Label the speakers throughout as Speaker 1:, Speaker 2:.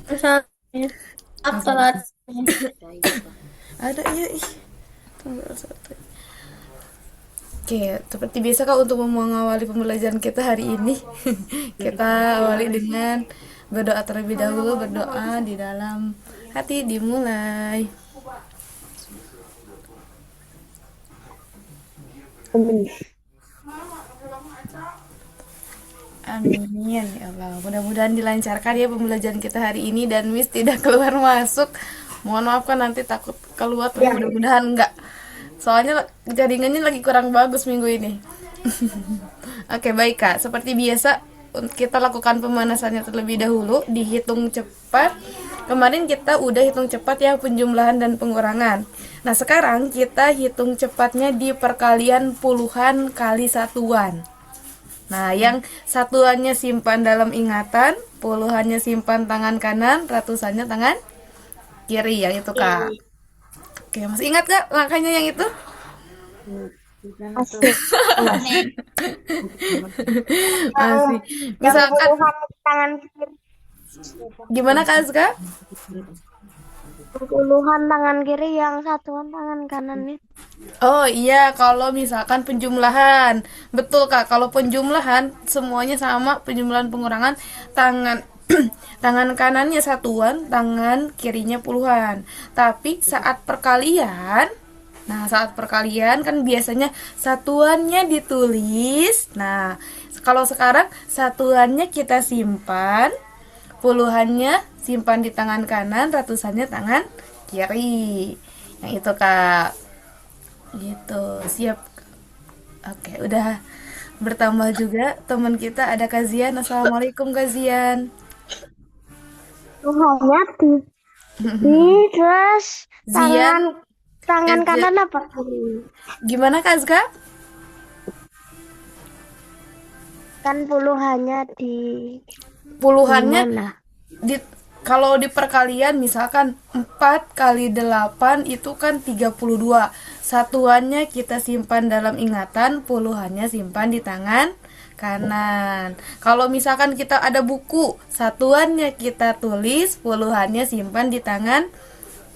Speaker 1: Misalnya apa
Speaker 2: Masih
Speaker 1: lah?
Speaker 2: ada ya ih. Tunggu satu. Oke, seperti biasa Kak untuk mengawali pembelajaran kita hari ini, kita awali dengan berdoa terlebih dahulu, berdoa di dalam hati dimulai.
Speaker 3: Amin.
Speaker 2: Amin ya Allah. Mudah-mudahan dilancarkan ya pembelajaran kita hari ini dan Miss tidak keluar masuk. Mohon maaf kan nanti takut keluar tapi
Speaker 3: Ya,
Speaker 2: mudah-mudahan enggak. Soalnya jaringannya lagi kurang bagus minggu ini. Oke, baik Kak. Seperti biasa kita lakukan pemanasannya terlebih dahulu, dihitung cepat. Kemarin kita udah hitung cepat ya penjumlahan dan pengurangan. Nah, sekarang kita hitung cepatnya di perkalian puluhan kali satuan. Nah, yang satuannya simpan dalam ingatan, puluhannya simpan tangan kanan, ratusannya tangan kiri, yang itu Kak. Oke, masih ingat Kak langkahnya yang itu?
Speaker 3: asik.
Speaker 2: Masih.
Speaker 3: Yang
Speaker 2: Misalkan
Speaker 3: puluhan tangan kiri,
Speaker 2: gimana Kak Azka?
Speaker 3: puluhan tangan kiri, yang satuan tangan kanan nih.
Speaker 2: Oh iya, kalau misalkan penjumlahan, betul Kak. Kalau penjumlahan semuanya sama, penjumlahan pengurangan tangan tangan kanannya satuan, tangan kirinya puluhan. Tapi saat perkalian, nah saat perkalian kan biasanya satuannya ditulis. Nah, kalau sekarang satuannya kita simpan, puluhannya simpan di tangan kanan, ratusannya tangan kiri. Yang itu Kak. Gitu, siap. Oke, udah bertambah juga teman kita ada Kazian. Assalamualaikum Kazian.
Speaker 3: Puluhannya di terus tangan
Speaker 2: Zian,
Speaker 3: tangan
Speaker 2: Kazia-
Speaker 3: kanan apa kiri?
Speaker 2: gimana Kazka?
Speaker 3: Kan puluhannya di
Speaker 2: Puluhannya
Speaker 3: mana?
Speaker 2: di kalau di perkalian misalkan 4 kali 8 itu kan 32. Satuannya kita simpan dalam ingatan, puluhannya simpan di tangan kanan. Kalau misalkan kita ada buku, satuannya kita tulis, puluhannya simpan di tangan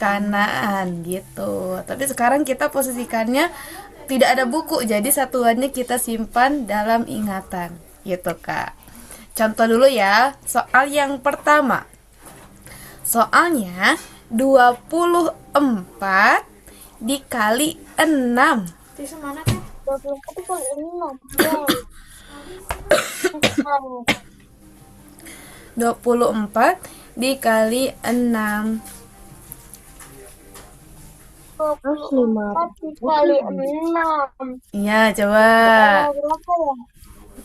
Speaker 2: kanan gitu. Tapi sekarang kita posisikannya tidak ada buku, jadi satuannya kita simpan dalam ingatan. Gitu, Kak. Contoh dulu ya, soal yang pertama. Soalnya 24 dikali 6.
Speaker 3: 24 itu kali 6.
Speaker 2: 24 dikali 6.
Speaker 3: Terus 5 kali 6.
Speaker 2: Iya, coba.
Speaker 3: Berapa ya?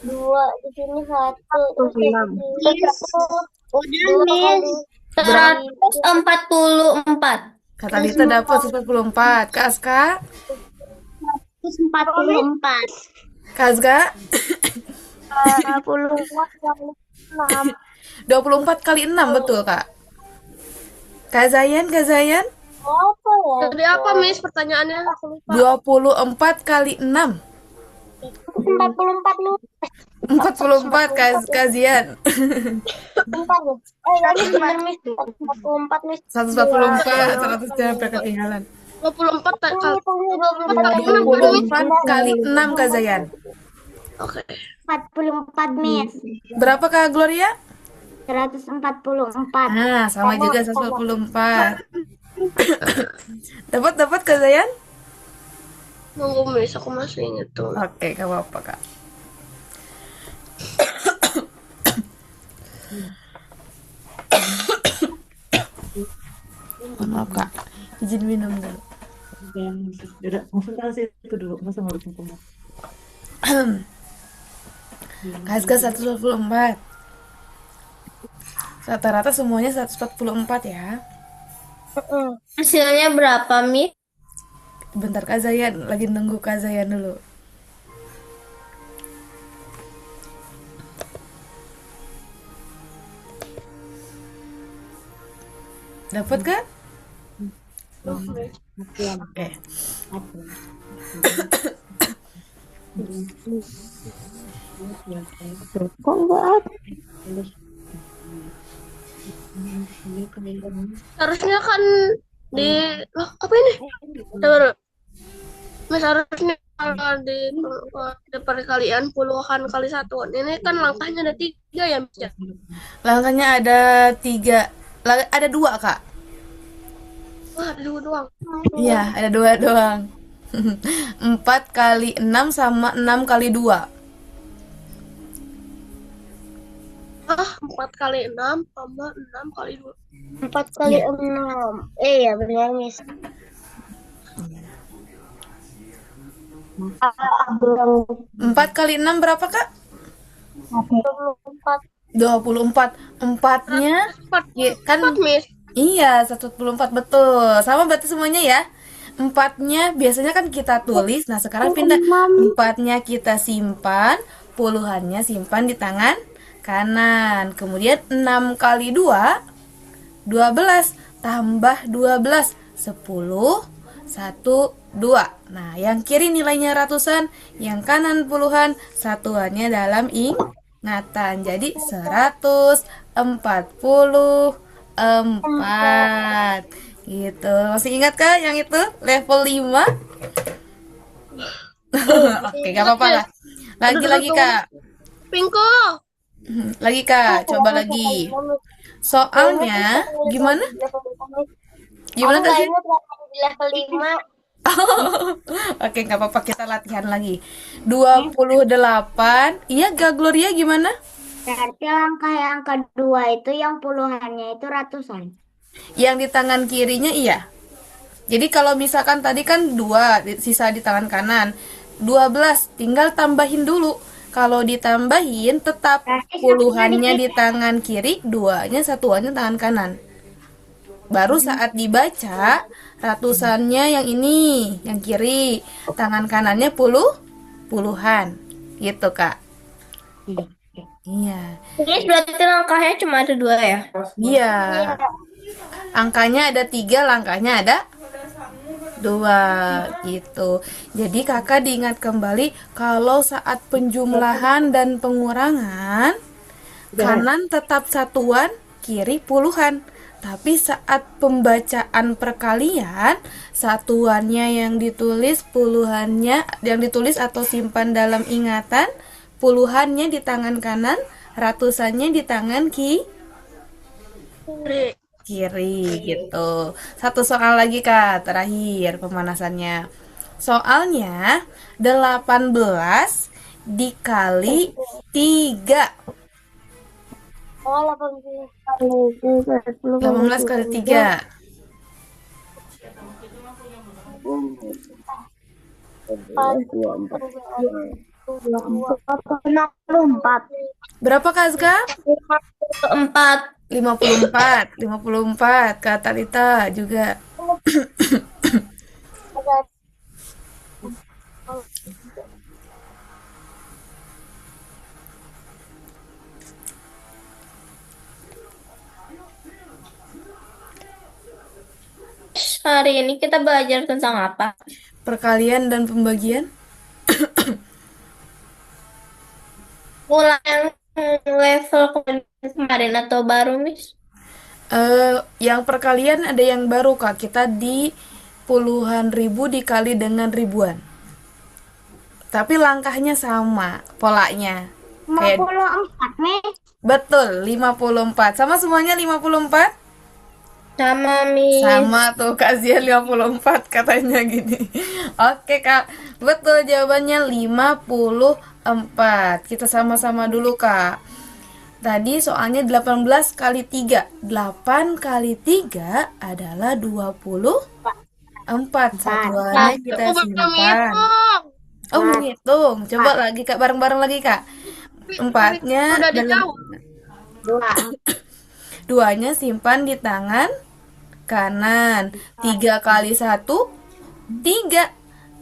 Speaker 3: 2 di sini 1 terus 6.
Speaker 1: Udah,
Speaker 3: Dua
Speaker 1: Miss.
Speaker 3: kali
Speaker 2: Berapa?
Speaker 1: 144.
Speaker 2: Kata Lita dapat 144. Kak Aska?
Speaker 1: 144.
Speaker 2: Kak Aska?
Speaker 3: 24 kali 6.
Speaker 2: 24 kali 6 betul, Kak. Kak Zayan, Kak Zayan?
Speaker 3: Apa ya?
Speaker 1: Tadi apa, Miss? Pertanyaannya aku lupa.
Speaker 2: 24 kali 6.
Speaker 3: 44 lu.
Speaker 2: 44 Kak Zian.
Speaker 3: Bentar ya. Tadi benar Miss. 44 Miss.
Speaker 2: 144, 100 jangan ketinggalan.
Speaker 1: 24 kali 24 kali 6 kan, Miss?
Speaker 2: 24 kali 6 Kak Zayan.
Speaker 1: Oke.
Speaker 3: 44 Miss.
Speaker 2: Berapa Kak Gloria?
Speaker 3: 144.
Speaker 2: Nah, sama juga 144. Dapat Kak Zayan?
Speaker 1: Nunggu, Miss. Aku masih inget tuh.
Speaker 2: Oke, gak apa-apa Kak. Maaf Kak, izin minum dulu.
Speaker 4: Udah, konsentrasi itu dulu, masa ngurusin kamu.
Speaker 2: Kak 144. Rata-rata semuanya 144 ya.
Speaker 1: Hasilnya berapa, Miss?
Speaker 2: Bentar Kak Zayan, lagi nunggu Kak Zayan dulu. Dapat Kak? Oke.
Speaker 3: Kok enggak ada?
Speaker 1: Harusnya kan di loh apa ini? Sabar. Mas harusnya kalau di perkalian puluhan kali satuan ini kan langkahnya ada 3 ya Mas ya?
Speaker 2: Langkahnya ada 3, ada 2 Kak.
Speaker 1: Wah ada 2 doang.
Speaker 2: Iya, ada 2 doang. 4 kali 6 sama 6 kali 2.
Speaker 1: 4 kali 6 tambah 6 kali 2.
Speaker 3: 4 kali
Speaker 2: Iya.
Speaker 3: 6. Ya benar, Miss. Belum
Speaker 2: 4 kali 6 berapa Kak?
Speaker 3: 24.
Speaker 2: 24. Empatnya ya, kan
Speaker 1: 4 Miss.
Speaker 2: iya 144 betul. Sama berarti semuanya ya. Empatnya biasanya kan kita tulis. Nah sekarang pindah. Empatnya kita simpan, puluhannya simpan di tangan kanan. Kemudian 6 kali 2 12 tambah 12 10 1 2. Nah, yang kiri nilainya ratusan, yang kanan puluhan, satuannya dalam ingatan. Jadi 144. Gitu. Masih ingat kah yang itu? Level 5? Oke, gak apa-apa lah. Lagi-lagi Kak.
Speaker 1: Pingko.
Speaker 2: Lagi Kak, coba lagi. Soalnya gimana? Gimana
Speaker 3: Aku
Speaker 2: tadi?
Speaker 3: ingat waktu di level 5.
Speaker 2: Oke, nggak apa-apa, kita latihan lagi. 28. Iya, Kak Gloria gimana?
Speaker 3: Berarti langkah yang kedua itu yang puluhannya itu ratusan.
Speaker 2: Yang di tangan kirinya iya. Jadi kalau misalkan tadi kan 2, sisa di tangan kanan. 12, tinggal tambahin dulu. Kalau ditambahin tetap puluhannya di tangan kiri, 2-nya satuannya tangan kanan. Baru saat dibaca, ratusannya yang ini, yang kiri, tangan kanannya puluhan. Gitu, Kak. Iya.
Speaker 1: Ini berarti langkahnya cuma ada 2 ya?
Speaker 2: Iya. Angkanya ada 3, langkahnya ada 2 gitu. Jadi kakak diingat kembali kalau saat penjumlahan dan pengurangan kanan tetap satuan, kiri puluhan. Tapi saat pembacaan perkalian, satuannya yang ditulis, puluhannya yang ditulis atau simpan dalam ingatan, puluhannya di tangan kanan, ratusannya di tangan kiri gitu. Satu soal lagi Kak, terakhir pemanasannya. Soalnya 18 dikali 3.
Speaker 3: Oh, 18 kali
Speaker 2: 18 kali 3.
Speaker 3: 64.
Speaker 2: Berapa Kak Azka?
Speaker 1: 4.
Speaker 2: 54. 54 Kak Talita juga.
Speaker 1: Hari ini kita belajar tentang apa?
Speaker 2: Perkalian dan pembagian.
Speaker 1: Ulang level kemarin atau baru, Miss?
Speaker 2: Yang perkalian ada yang baru Kak. Kita di puluhan ribu dikali dengan ribuan. Tapi langkahnya sama polanya. Kayak
Speaker 3: 54 nih.
Speaker 2: betul 54. Sama semuanya 54?
Speaker 1: Sama, Miss.
Speaker 2: Sama tuh kasihan 54 katanya gini. Oke Kak, betul jawabannya 54. Kita sama-sama dulu Kak. Tadi soalnya 18 kali 3. 8 kali 3 adalah 24. Satuannya kita simpan. Oh, menghitung. Coba lagi Kak, bareng-bareng lagi Kak. Empatnya
Speaker 1: Udah
Speaker 2: dalam
Speaker 1: dijawab.
Speaker 3: 2.
Speaker 2: 2-nya simpan di tangan kanan. 3 kali 1 3.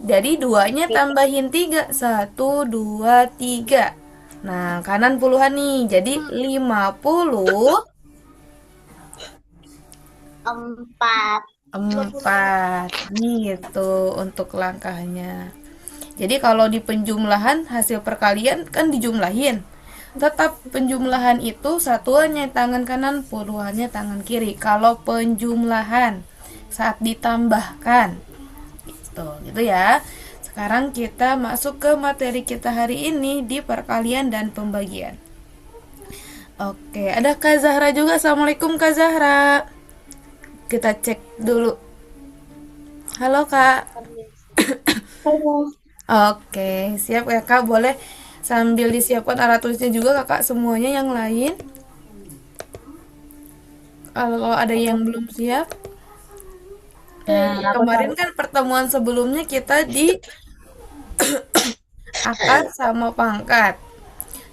Speaker 2: Jadi 2-nya tambahin 3. 1 2 3. Nah, kanan puluhan nih. Jadi 50 4 gitu untuk langkahnya. Jadi kalau di penjumlahan hasil perkalian kan dijumlahin. tetap penjumlahan itu satuannya tangan kanan, puluhannya tangan kiri. Kalau penjumlahan saat ditambahkan, gitu ya. Sekarang kita masuk ke materi kita hari ini di perkalian dan pembagian. Oke, ada Kak Zahra juga. Assalamualaikum Kak Zahra. Kita cek dulu. Halo Kak. Oke, siap ya Kak. Boleh sambil disiapkan alat tulisnya juga Kakak semuanya yang lain. Kalau ada yang belum siap. Nah, kemarin kan pertemuan sebelumnya kita di akar sama pangkat.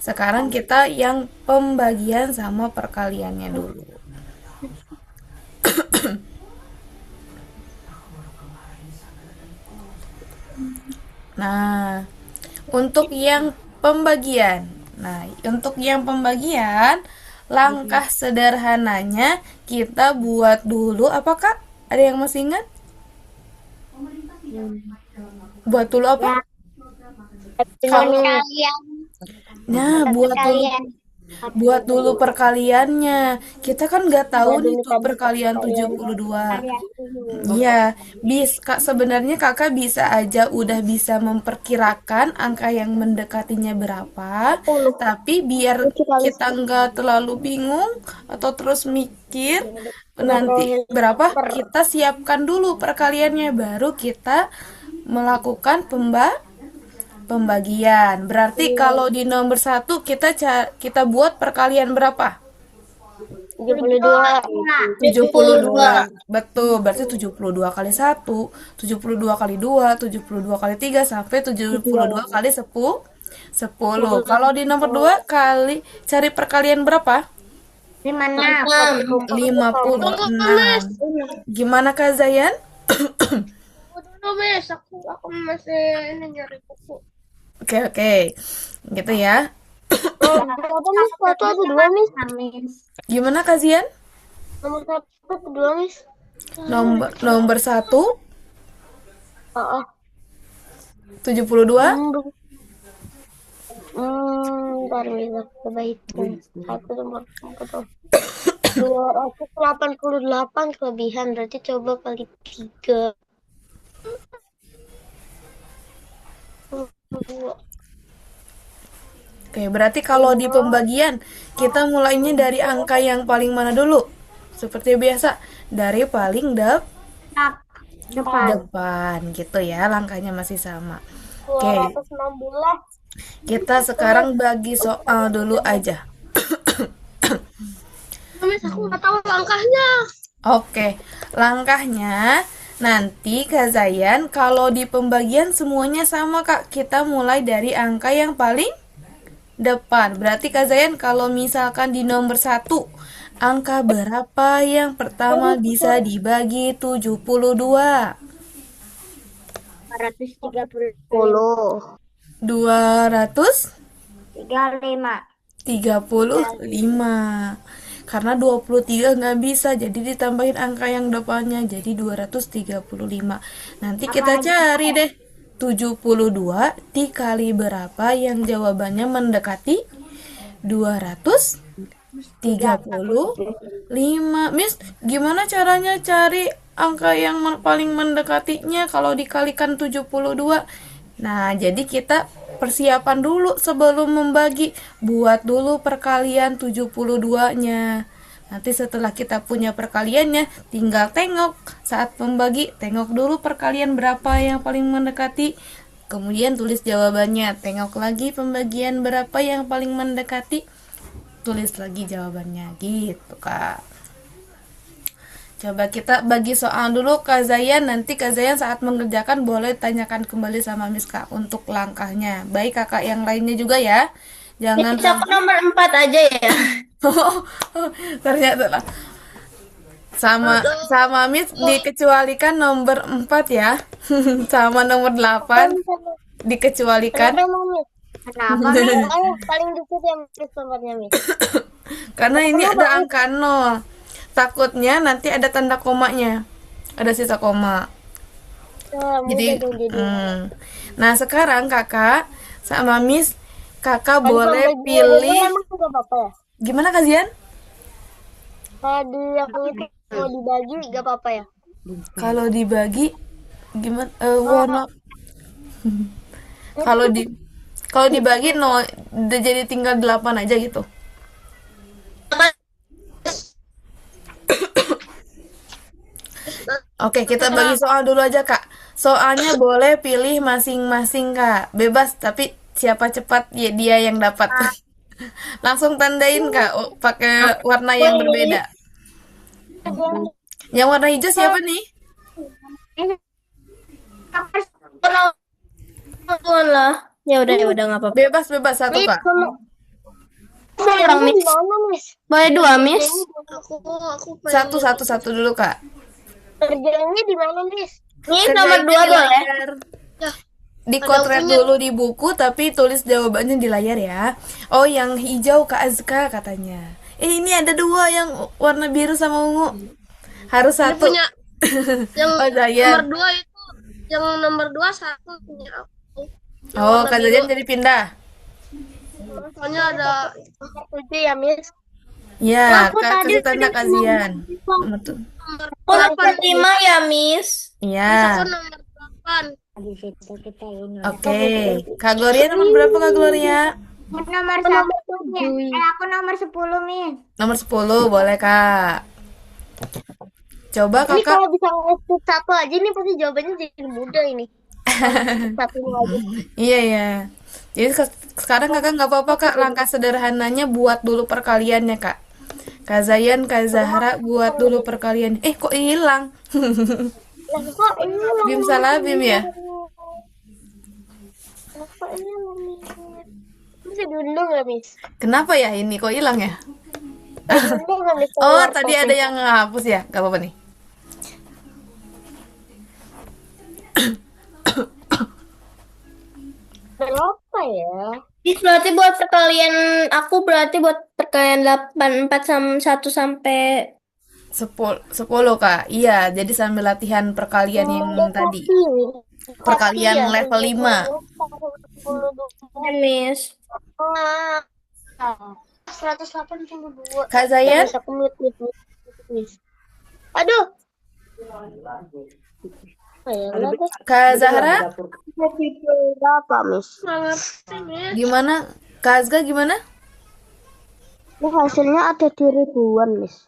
Speaker 2: Sekarang kita yang pembagian sama perkaliannya dulu. Nah, untuk yang pembagian. Langkah sederhananya kita buat dulu apa Kak? Ada yang masih ingat? Buat dulu apa?
Speaker 3: Perkalian.
Speaker 2: Nah, buat dulu perkaliannya. Kita kan nggak tahu nih tuh perkalian 72. Iya, Kak, sebenarnya Kakak bisa aja udah bisa memperkirakan angka yang mendekatinya berapa, tapi biar kita nggak terlalu bingung atau terus mikir nanti berapa, kita siapkan dulu perkaliannya, baru kita melakukan pembagian. Berarti kalau di nomor 1 kita buat perkalian berapa? 72. Betul, berarti 72 kali 1, 72 kali 2, 72 kali 3 sampai 72 kali 10. Kalau di nomor 2 kali cari perkalian berapa? 56. Gimana Kak Zayan?
Speaker 1: Dulu Miss, aku masih ini nyari buku.
Speaker 2: Oke. Gitu ya.
Speaker 3: Berapa Miss? Satu atau dua Miss?
Speaker 2: Gimana Kak Zian?
Speaker 3: Nomor satu atau dua Miss?
Speaker 2: Nomor 1
Speaker 3: Oh,
Speaker 2: 72.
Speaker 3: Ntar Miss, aku coba hitung. Satu nomor 288 kelebihan, berarti coba kali 3.
Speaker 2: Oke, berarti kalau di pembagian kita mulainya dari angka yang paling mana dulu? Seperti biasa, dari paling depan gitu ya, langkahnya masih sama. Oke,
Speaker 3: 216.
Speaker 2: kita sekarang bagi soal dulu aja.
Speaker 1: Miss, aku nggak tahu langkahnya.
Speaker 2: Oke, langkahnya nanti Kak Zayan kalau di pembagian semuanya sama Kak. Kita mulai dari angka yang paling depan. Berarti Kak Zayan kalau misalkan di nomor 1, angka berapa yang pertama bisa dibagi 72?
Speaker 3: 230.
Speaker 2: 235. Karena 23 nggak bisa, jadi ditambahin angka yang depannya, jadi 235. Nanti kita cari deh 72 dikali berapa yang jawabannya mendekati 235. Miss, gimana caranya cari angka yang paling mendekatinya kalau dikalikan 72? Nah, jadi kita persiapan dulu sebelum membagi. Buat dulu perkalian 72-nya. Nanti setelah kita punya perkaliannya, tinggal tengok saat membagi. Tengok dulu perkalian berapa yang paling mendekati. Kemudian tulis jawabannya. Tengok lagi pembagian berapa yang paling mendekati. Tulis lagi jawabannya. Gitu, Kak. Coba kita bagi soal dulu Kak Zayan. Nanti Kak Zayan saat mengerjakan boleh tanyakan kembali sama Miss Kak untuk langkahnya. Baik kakak yang lainnya juga ya. Jangan
Speaker 3: Aku nomor 4 aja ya.
Speaker 2: ternyata lah. Sama Miss dikecualikan nomor 4 ya. Sama nomor 8 dikecualikan.
Speaker 3: Kenapa Miss? Paling dikit ya Miss nomornya Miss.
Speaker 2: Karena ini ada angka 0. Takutnya nanti ada tanda komanya, ada sisa koma. Jadi, nah sekarang kakak sama Miss kakak
Speaker 3: Kalau
Speaker 2: boleh
Speaker 3: sampai 2
Speaker 2: pilih
Speaker 3: emang nggak apa-apa ya?
Speaker 2: gimana Kak Zian?
Speaker 3: Kalau di yang itu mau dibagi nggak apa-apa ya?
Speaker 2: Kalau dibagi gimana? Warna
Speaker 3: Oh,
Speaker 2: kalau di kalau dibagi no udah jadi tinggal 8 aja gitu. Oke, kita bagi soal dulu aja, Kak. Soalnya boleh pilih masing-masing, Kak. Bebas, tapi siapa cepat ya dia yang dapat. Langsung tandain, Kak, pakai warna yang berbeda. Yang warna hijau siapa nih?
Speaker 3: lah. Ya udah nggak apa-apa.
Speaker 2: Bebas satu, Kak.
Speaker 3: Orang Miss. Boleh 2, Miss.
Speaker 1: Aku
Speaker 2: Satu dulu, Kak.
Speaker 3: Kerjanya di mana, Miss? Miss
Speaker 2: Kerjanya
Speaker 3: nomor 2
Speaker 2: di
Speaker 3: boleh.
Speaker 2: layar.
Speaker 1: ya
Speaker 2: Dikotret
Speaker 1: bukunya.
Speaker 2: dulu di buku, tapi tulis jawabannya di layar ya. Oh, yang hijau Kak Azka katanya. Ini ada 2 yang warna biru sama ungu. Harus
Speaker 1: Ini
Speaker 2: satu.
Speaker 1: punya yang
Speaker 2: Oh, Zayan.
Speaker 1: nomor 2 itu, yang nomor 2 satu punya aku. Yang
Speaker 2: Oh,
Speaker 1: warna
Speaker 2: Kak
Speaker 1: biru.
Speaker 2: Zayan jadi pindah.
Speaker 1: Soalnya ada
Speaker 3: 7 ya, Miss.
Speaker 2: Ya,
Speaker 3: Aku
Speaker 2: Kak
Speaker 3: tadi
Speaker 2: kasih tanda Kak Zian. Nomor tuh.
Speaker 1: nomor
Speaker 3: Aku
Speaker 1: 8.
Speaker 3: 5 ya, Miss.
Speaker 1: Aku
Speaker 2: Iya.
Speaker 1: nomor 8.
Speaker 2: Oke. Kak Gloria nomor berapa Kak Gloria?
Speaker 3: Nomor 1. Aku nomor 10, Miss.
Speaker 2: Nomor 10 boleh Kak. Coba
Speaker 3: Ini
Speaker 2: Kakak.
Speaker 3: kalau bisa nge-skip 1 aja nih pasti jawabannya jadi mudah ini. Satu lagi.
Speaker 2: Iya ya. Jadi sekarang Kakak nggak apa-apa Kak. Langkah sederhananya buat dulu perkaliannya Kak. Kak Zayan, Kak Zahra buat dulu perkalian. Kok hilang?
Speaker 3: Lah kok ini
Speaker 2: Bim salah Bim ya?
Speaker 3: kok ini bisa diundang nggak, Miss?
Speaker 2: Kenapa ya ini kok hilang ya?
Speaker 3: Diundang nggak, Miss?
Speaker 2: Oh, tadi ada yang ngapus ya? Gak apa-apa nih.
Speaker 3: Berapa ya? Berarti buat perkalian aku berarti buat perkalian 84 sama 1 sampai
Speaker 2: 10 Kak. Iya, jadi sambil latihan perkalian yang tadi. Perkalian level 5.
Speaker 3: Miss. 182.
Speaker 2: Kak Zayan,
Speaker 3: Miss, aku Miss. Aduh. Ayolah deh.
Speaker 2: Kak Zahra,
Speaker 3: Berapa, Miss?
Speaker 2: gimana? Kak Azga gimana?
Speaker 3: Ini hasilnya ada di ribuan, Miss.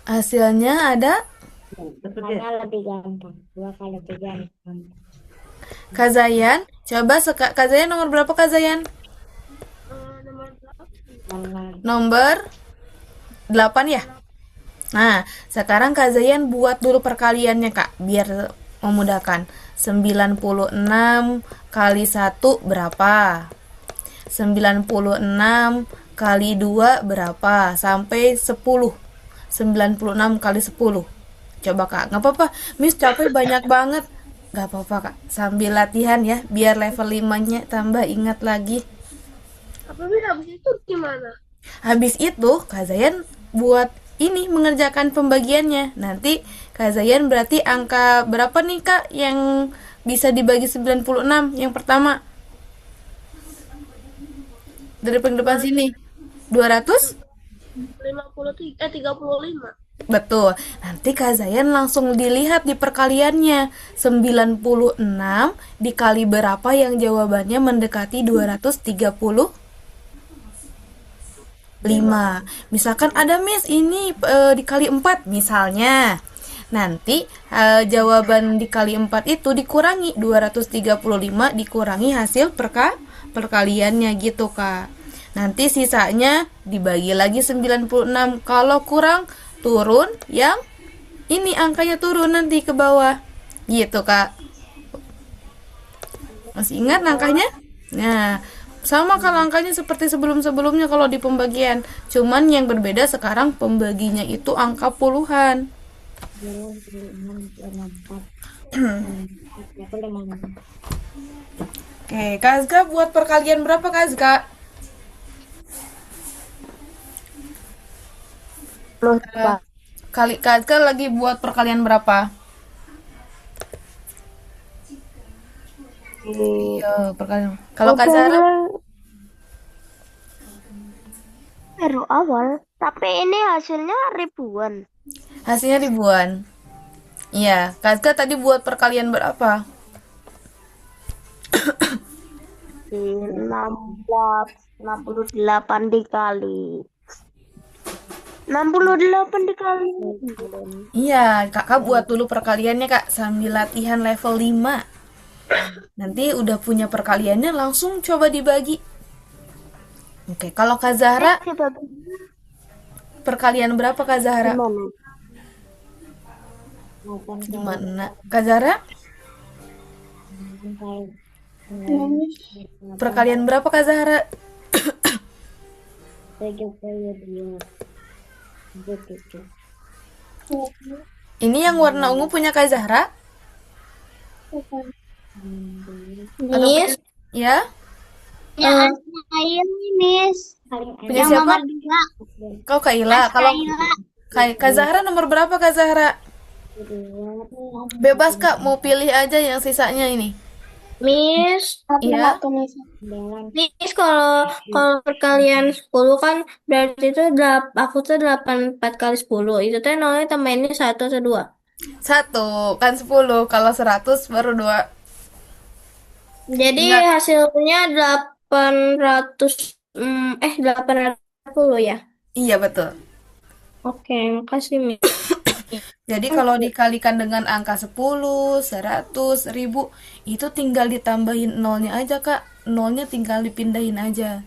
Speaker 2: Hasilnya ada
Speaker 3: Karena lebih gampang. 2 kali lebih gampang.
Speaker 2: Kak Zayan. Coba Kak Zayan nomor berapa Kak Zayan? Nomor 8 ya? Nah, sekarang Kak Zayan buat dulu perkaliannya Kak, biar memudahkan. 96 kali 1 berapa? 96 kali 2 berapa? Sampai 10. 96 kali 10. Coba Kak, nggak apa-apa. Miss capek banyak banget. Nggak apa-apa Kak, sambil latihan ya, biar level 5-nya tambah ingat lagi.
Speaker 1: Apa bisa habis itu gimana?
Speaker 2: Habis itu Kak Zayan buat ini mengerjakan pembagiannya. Nanti Kak Zayan berarti angka berapa nih Kak yang bisa dibagi 96 yang pertama? Dari paling depan sini. 200?
Speaker 1: 35.
Speaker 2: Betul. Nanti Kak Zayan langsung dilihat di perkaliannya. 96 dikali berapa yang jawabannya mendekati 235. Misalkan ada Miss ini dikali 4 misalnya. Nanti jawaban dikali 4 itu dikurangi 235 dikurangi hasil perkaliannya gitu Kak. Nanti sisanya dibagi lagi 96. Kalau kurang turun yang ini angkanya turun nanti ke bawah. Gitu Kak. Masih ingat angkanya? Nah, sama kalau angkanya seperti sebelum-sebelumnya kalau di pembagian. Cuman yang berbeda sekarang pembaginya itu angka puluhan. Oke, Kak Azka buat perkalian berapa Kak Azka? Kak Azka lagi buat perkalian berapa? Iya, perkalian. Kalau Kak Zahra
Speaker 3: baru awal, tapi ini hasilnya ribuan.
Speaker 2: Hasilnya ribuan. Iya, Kazka tadi buat perkalian berapa?
Speaker 3: Di 68 dikali 68 dikali.
Speaker 2: Iya, kakak buat dulu perkaliannya kak sambil latihan level 5. Nanti udah punya perkaliannya langsung coba dibagi. Oke, kalau Kak Zahra,
Speaker 3: Dibagi
Speaker 2: perkalian berapa Kak Zahra?
Speaker 3: gimana?
Speaker 2: Gimana? Kak Zahra, perkalian berapa Kak Zahra? Ini yang warna ungu punya Kak Zahra? Atau
Speaker 3: Miss,
Speaker 2: ya?
Speaker 3: ya saya Miss.
Speaker 2: Punya
Speaker 3: Yang
Speaker 2: siapa?
Speaker 3: nomor 2.
Speaker 2: Kau Kak Ila. Kalau Kak Zahra nomor berapa Kak Zahra? Bebas Kak, mau pilih aja yang sisanya ini.
Speaker 3: Miss,
Speaker 2: Iya.
Speaker 3: Miss kalau perkalian 10 kan berarti itu aku tuh 84 kali 10. Itu tuh nolnya tambahinnya 1 atau 2.
Speaker 2: 1 kan 10, kalau 100 baru 2.
Speaker 3: Jadi
Speaker 2: Enggak.
Speaker 3: hasilnya 880 ya.
Speaker 2: Iya betul.
Speaker 3: Oke, makasih Miss.
Speaker 2: Jadi kalau dikalikan dengan angka 10, 100, 1000, itu tinggal ditambahin nolnya aja Kak. Nolnya tinggal dipindahin aja.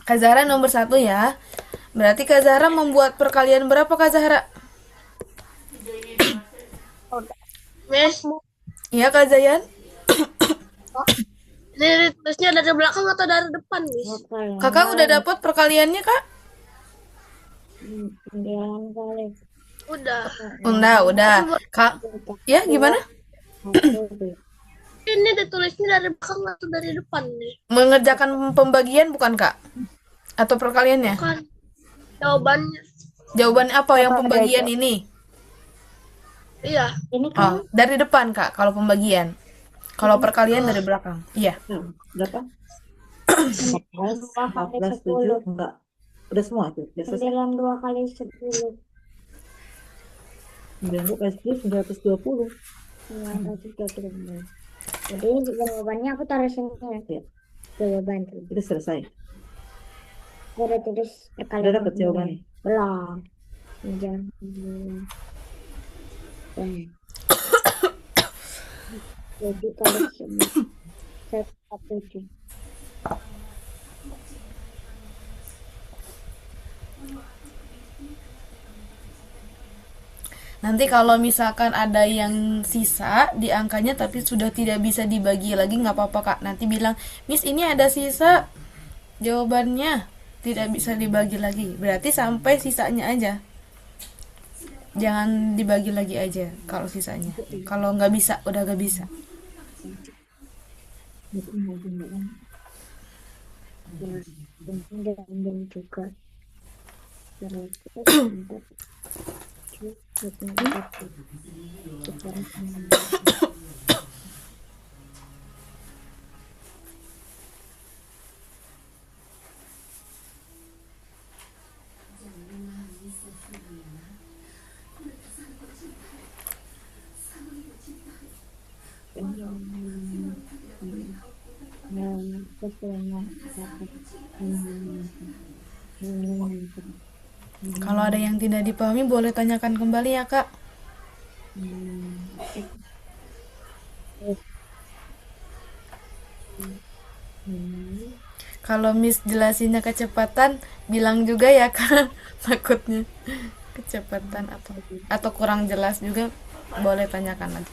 Speaker 2: Kak Zahra nomor 1 ya. Berarti Kak Zahra membuat perkalian berapa Kak Zahra?
Speaker 1: Miss,
Speaker 2: Iya Kak Zayan?
Speaker 1: ini tulisnya dari belakang atau dari depan, Miss?
Speaker 2: Kakak udah dapat perkaliannya Kak?
Speaker 1: Udah.
Speaker 2: Udah. Kak, ya gimana?
Speaker 1: Ini ditulisnya dari belakang atau dari depan nih?
Speaker 2: Mengerjakan pembagian bukan Kak? Atau perkaliannya?
Speaker 1: Kan jawabannya.
Speaker 2: Jawaban apa yang pembagian ini?
Speaker 1: Iya.
Speaker 2: Oh, dari depan Kak kalau pembagian. Kalau perkalian dari belakang. Iya.
Speaker 4: Nah, berapa? 14, 7, enggak. Udah semua tuh. Udah selesai.
Speaker 3: 92 kali 10.
Speaker 4: 92 kali 10, 920.
Speaker 3: Jadi jawabannya aku taruh sini ya. Jawaban
Speaker 4: Itu selesai.
Speaker 3: aku udah tulis
Speaker 4: Udah
Speaker 3: perkalian
Speaker 4: dapat jawabannya.
Speaker 3: belum. Jangan. Jadi kalau sini 147.
Speaker 2: Nanti kalau misalkan ada yang sisa di angkanya tapi sudah tidak bisa dibagi lagi nggak apa-apa Kak. Nanti bilang, Miss ini ada sisa jawabannya tidak bisa dibagi lagi. Berarti sampai sisanya aja. Jangan dibagi lagi aja kalau sisanya. Kalau nggak bisa, udah nggak bisa.
Speaker 3: Dan juga
Speaker 2: Kalau ada yang tidak dipahami boleh tanyakan kembali ya Kak. Kalau Miss jelasinnya kecepatan, bilang juga ya Kak. Takutnya kecepatan atau kurang jelas juga boleh tanyakan lagi.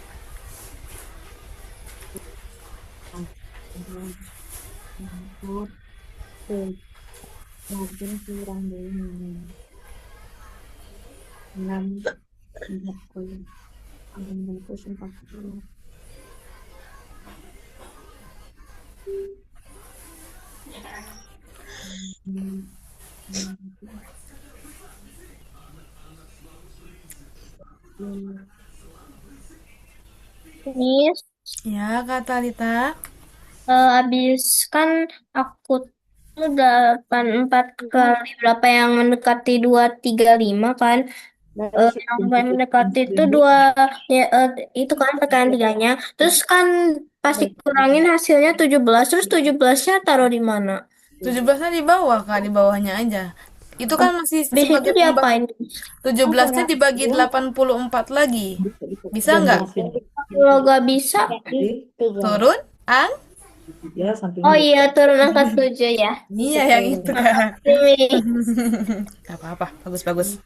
Speaker 3: Miss,
Speaker 2: Ya Kak Talita.
Speaker 3: habis kan aku Itu 84 kali berapa yang mendekati 235 kan? Yang paling mendekati itu ya, itu kan tekanan tiganya. Terus kan pasti kurangin hasilnya 17. Terus 17-nya taruh di mana?
Speaker 2: 17-nya di bawah Kak, di bawahnya aja. Itu kan masih
Speaker 3: Habis itu
Speaker 2: sebagai
Speaker 3: diapain?
Speaker 2: 17-nya dibagi 84 lagi. Bisa nggak?
Speaker 4: Jelasin.
Speaker 3: Kalau nggak bisa,
Speaker 2: Turun?
Speaker 4: Ya, samping
Speaker 3: oh iya turun angka 7 ya.
Speaker 2: Iya, yang itu Kak.
Speaker 3: Ini
Speaker 2: Gak apa-apa, bagus-bagus.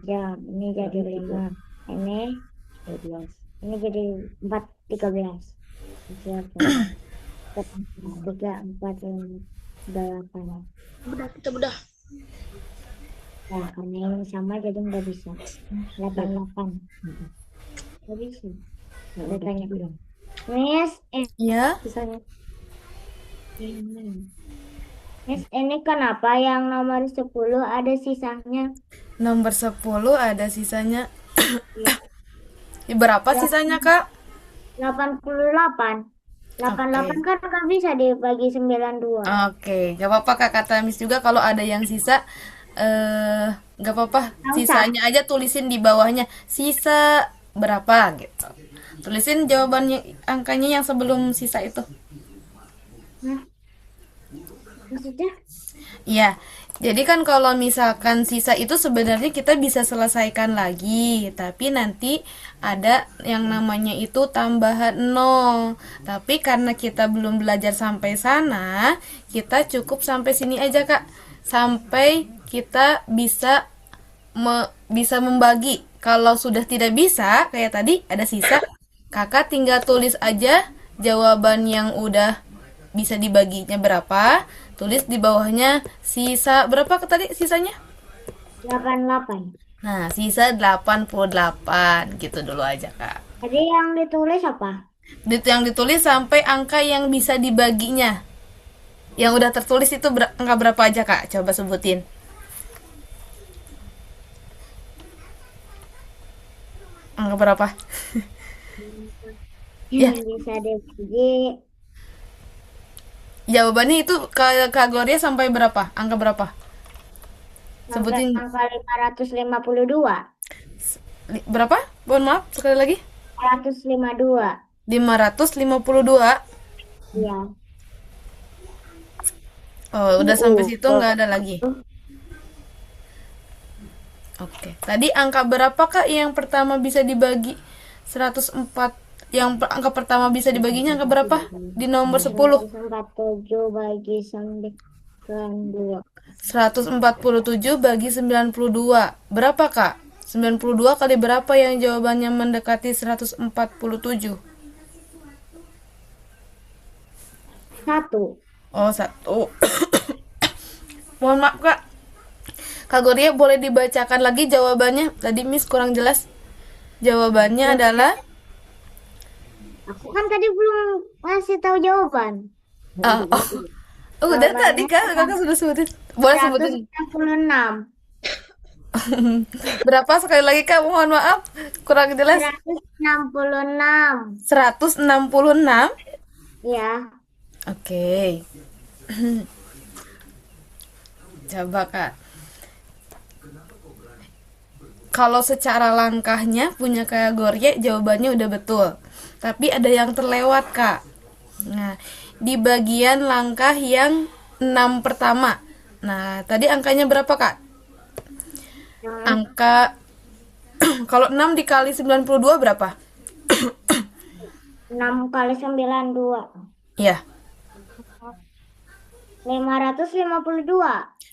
Speaker 5: Jam ini jadi 5, ini
Speaker 4: 12.
Speaker 5: jadi 4, 13. Siapa? 3, 4, 8.
Speaker 1: Bedah, kita bedah.
Speaker 5: Nah, karena ini sama jadi nggak bisa. 88. Nggak bisa.
Speaker 4: Ya,
Speaker 5: Tanya.
Speaker 4: udah.
Speaker 5: Miss,
Speaker 2: Ya,
Speaker 4: Sisanya.
Speaker 5: ini. Miss, ini kenapa yang nomor 10 ada sisanya?
Speaker 2: nomor 10 ada sisanya. Berapa sisanya Kak?
Speaker 5: 88. 88 kan nggak bisa dibagi 92.
Speaker 2: Oke, gak apa-apa Kak, kata Miss juga kalau ada yang sisa, gak apa-apa, sisanya aja tulisin di bawahnya, sisa berapa gitu. Tulisin jawabannya, angkanya yang sebelum sisa itu.
Speaker 5: Maksudnya?
Speaker 2: Iya, jadi kan kalau misalkan sisa itu sebenarnya kita bisa selesaikan lagi, tapi nanti ada yang namanya itu tambahan 0. Tapi karena kita belum belajar sampai sana, kita cukup sampai sini aja Kak. Sampai kita bisa membagi. Kalau sudah tidak bisa, kayak tadi ada sisa, Kakak tinggal tulis aja jawaban yang udah bisa dibaginya berapa, tulis di bawahnya sisa berapa tadi sisanya.
Speaker 5: 88.
Speaker 2: Nah, sisa 88 gitu dulu aja Kak.
Speaker 5: Jadi yang ditulis apa?
Speaker 2: Yang ditulis sampai angka yang bisa dibaginya. Yang udah tertulis itu angka berapa aja Kak? Coba sebutin. Angka berapa? Ya,
Speaker 5: Yang bisa dibagi
Speaker 2: jawabannya itu Kak Gloria sampai berapa? Angka berapa?
Speaker 5: sampai
Speaker 2: Sebutin
Speaker 5: angka 552.
Speaker 2: berapa? Mohon maaf, sekali lagi.
Speaker 5: 552.
Speaker 2: 552.
Speaker 5: Iya.
Speaker 2: Oh, udah sampai situ nggak ada lagi. Oke. Tadi angka berapa Kak yang pertama bisa dibagi 104? Yang angka pertama bisa dibaginya angka berapa? Di nomor 10.
Speaker 5: 147 bagi 92.
Speaker 2: 147 bagi 92. Berapa Kak? 92 kali berapa yang jawabannya mendekati 147?
Speaker 5: 1.
Speaker 2: Oh, 1. Mohon maaf Kak. Kak Gloria boleh dibacakan lagi jawabannya? Tadi Miss kurang jelas. Jawabannya adalah
Speaker 5: Aku kan tadi belum ngasih tahu jawaban.
Speaker 2: udah tadi Kak, Kakak sudah sebutin. Boleh sebutin.
Speaker 5: 166.
Speaker 2: Berapa sekali lagi Kak? Mohon maaf, kurang jelas.
Speaker 5: 166.
Speaker 2: 166.
Speaker 5: Ya.
Speaker 2: Oke. Coba Kak. Kalau secara langkahnya punya Kak Gloria jawabannya udah betul. Tapi ada yang terlewat Kak. Nah, di bagian langkah yang 6 pertama. Nah, tadi angkanya berapa Kak? Angka kalau 6 dikali 92 berapa?
Speaker 5: 6 kali 92.
Speaker 2: Iya,
Speaker 5: 552.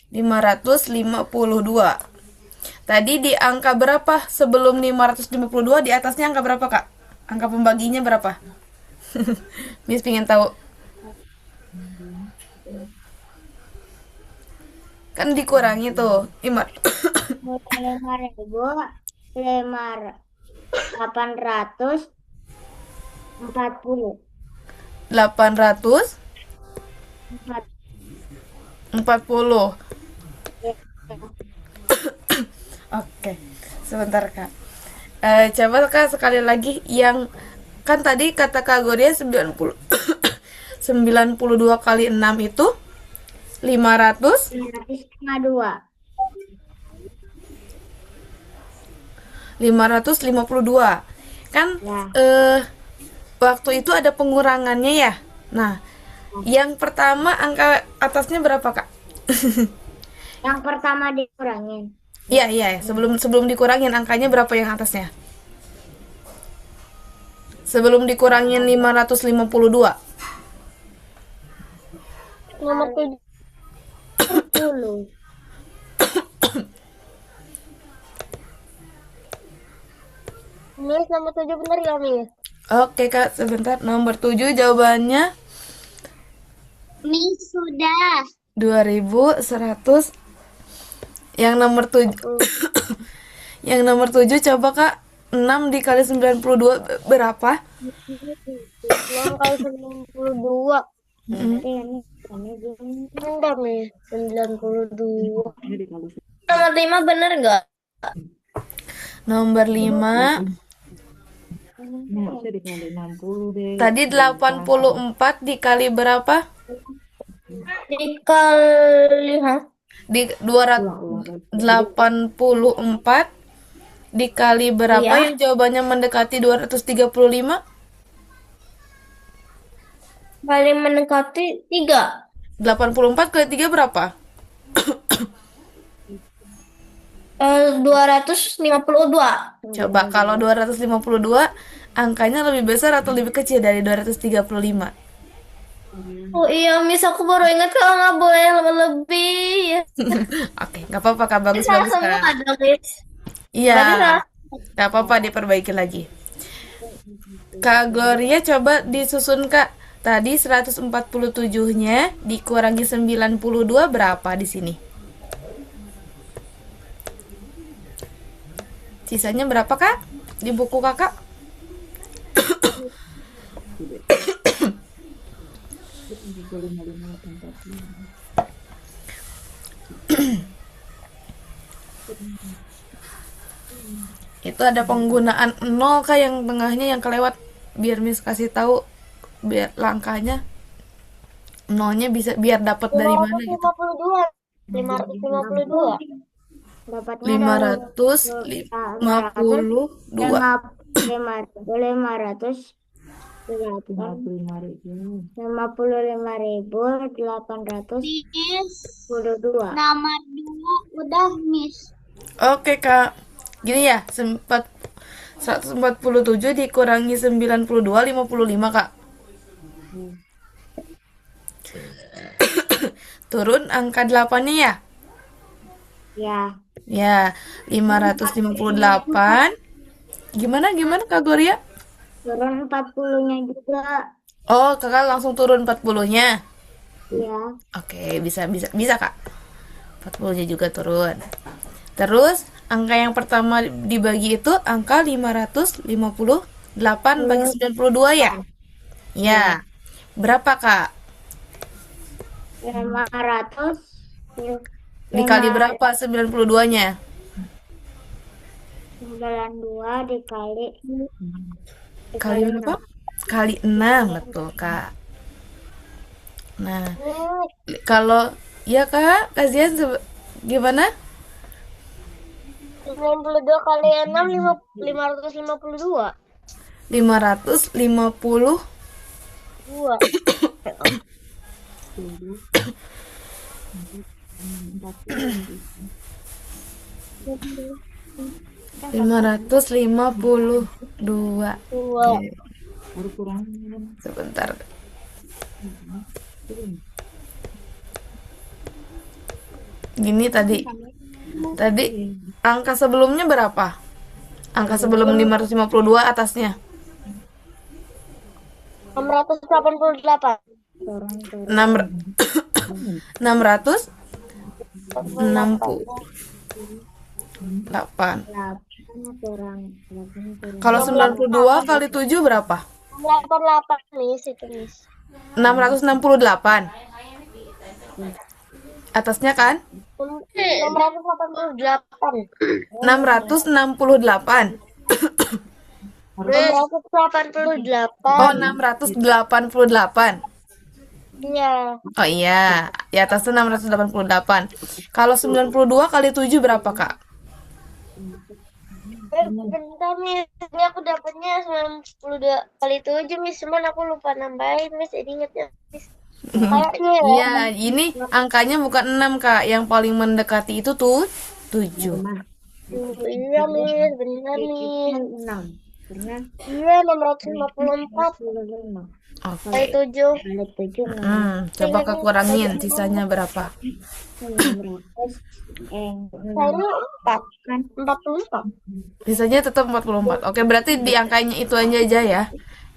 Speaker 2: 552. Tadi di angka berapa sebelum 552, di atasnya angka berapa Kak? Angka pembaginya berapa? Miss pengen tahu. Kan dikurangi tuh
Speaker 5: 5.000 840.
Speaker 2: 840. Oke, sebentar Kak. Coba Kak sekali lagi yang kan tadi kata Kak Gloria 90 92 kali 6 itu 500
Speaker 5: 552.
Speaker 2: 552. Kan
Speaker 5: Ya.
Speaker 2: waktu itu ada pengurangannya ya. Nah, yang pertama angka atasnya berapa, Kak?
Speaker 5: Yang pertama dikurangin.
Speaker 2: Iya, iya, sebelum dikurangin angkanya berapa yang atasnya? Sebelum dikurangin 552.
Speaker 1: Nomor
Speaker 5: 10.
Speaker 1: Miss, nomor 7 benar ya, Miss?
Speaker 2: Oke, Kak, sebentar. Nomor 7 jawabannya
Speaker 5: Miss sudah.
Speaker 2: 2100. Yang nomor 7 Yang nomor 7 coba, Kak. 6 dikali 92 berapa?
Speaker 1: 6 kali 92. Enggak, Miss. 92.
Speaker 4: Jadi kalau
Speaker 3: Nomor 5 bener nggak?
Speaker 2: Nomor 5
Speaker 4: ini harusnya dikali 60 deh.
Speaker 2: tadi 84 dikali berapa?
Speaker 3: Dikali,
Speaker 2: Di 284 dikali berapa
Speaker 3: Iya.
Speaker 2: yang jawabannya mendekati 235?
Speaker 3: Kali mendekati 3.
Speaker 2: 84 kali 3 berapa?
Speaker 3: 252.
Speaker 2: Coba kalau 252 angkanya lebih besar atau lebih kecil dari 235?
Speaker 3: Oh iya, Miss, aku baru ingat kalau nggak boleh lebih.
Speaker 2: Oke, nggak apa-apa Kak, bagus
Speaker 3: Salah
Speaker 2: bagus
Speaker 3: semua
Speaker 2: Kak.
Speaker 3: ada, Miss.
Speaker 2: Iya,
Speaker 3: Berarti salah.
Speaker 2: nggak apa-apa diperbaiki lagi. Kak Gloria coba disusun Kak. Tadi 147-nya dikurangi 92 berapa di sini? Sisanya berapa Kak? Di buku Kakak? Itu ada penggunaan 0 Kak yang tengahnya yang kelewat. Biar Miss kasih tahu biar langkahnya nolnya bisa biar dapat dari mana gitu.
Speaker 1: 552.
Speaker 5: Dapatnya
Speaker 2: 552
Speaker 5: 55.822.
Speaker 3: Nama 2 udah, Miss.
Speaker 2: Oke Kak. Gini ya, 147 dikurangi 92 55 Kak. Turun angka 8-nya ya?
Speaker 5: Ya.
Speaker 2: Ya, 558. Gimana Kak Gloria?
Speaker 5: Turun 40-nya juga.
Speaker 2: Oh, Kakak langsung turun 40-nya.
Speaker 5: Ya.
Speaker 2: Oke, bisa Kak. 40-nya juga turun. Terus angka yang pertama dibagi itu angka 558 bagi 92 ya? Ya. Berapa Kak?
Speaker 5: 500.
Speaker 2: Dikali berapa 92-nya?
Speaker 5: 92 dikali
Speaker 2: Kali berapa? Kali 6, betul Kak. Nah, kalau ya Kak, kasihan gimana?
Speaker 1: 92 kali 6, 552.
Speaker 2: 550 552. Oke,
Speaker 4: Baru kurangin.
Speaker 2: sebentar. Gini tadi angka sebelumnya berapa? Angka sebelum 552 atasnya
Speaker 1: 688.
Speaker 2: 668.
Speaker 5: kurang.
Speaker 2: Kalau 92 kali 7 berapa?
Speaker 1: 88, Miss, itu Miss.
Speaker 2: 668. Atasnya kan?
Speaker 1: 688.
Speaker 2: 668.
Speaker 4: Harusnya
Speaker 1: Miss,
Speaker 2: Oh,
Speaker 5: 688.
Speaker 2: 688.
Speaker 5: Iya.
Speaker 2: Oh iya, di atasnya 688. Kalau 92 kali 7 berapa, Kak?
Speaker 5: Bentar, Miss. Ini aku dapatnya 92 kali 7, Miss. Cuman aku lupa nambahin, Miss. Jadi ingetnya, Miss. Kayaknya ya.
Speaker 2: Iya, ini angkanya bukan 6, Kak. Yang paling mendekati itu tuh 7.
Speaker 5: Iya, Miss. Benar, Miss.
Speaker 4: 6. Dengan
Speaker 5: Iya, 654
Speaker 2: Oke.
Speaker 5: kali 7.
Speaker 2: Coba Kak kurangin, sisanya berapa?
Speaker 5: Kayaknya 4. 44.
Speaker 2: Sisanya tetap 44. Oke, berarti di angkanya itu aja ya.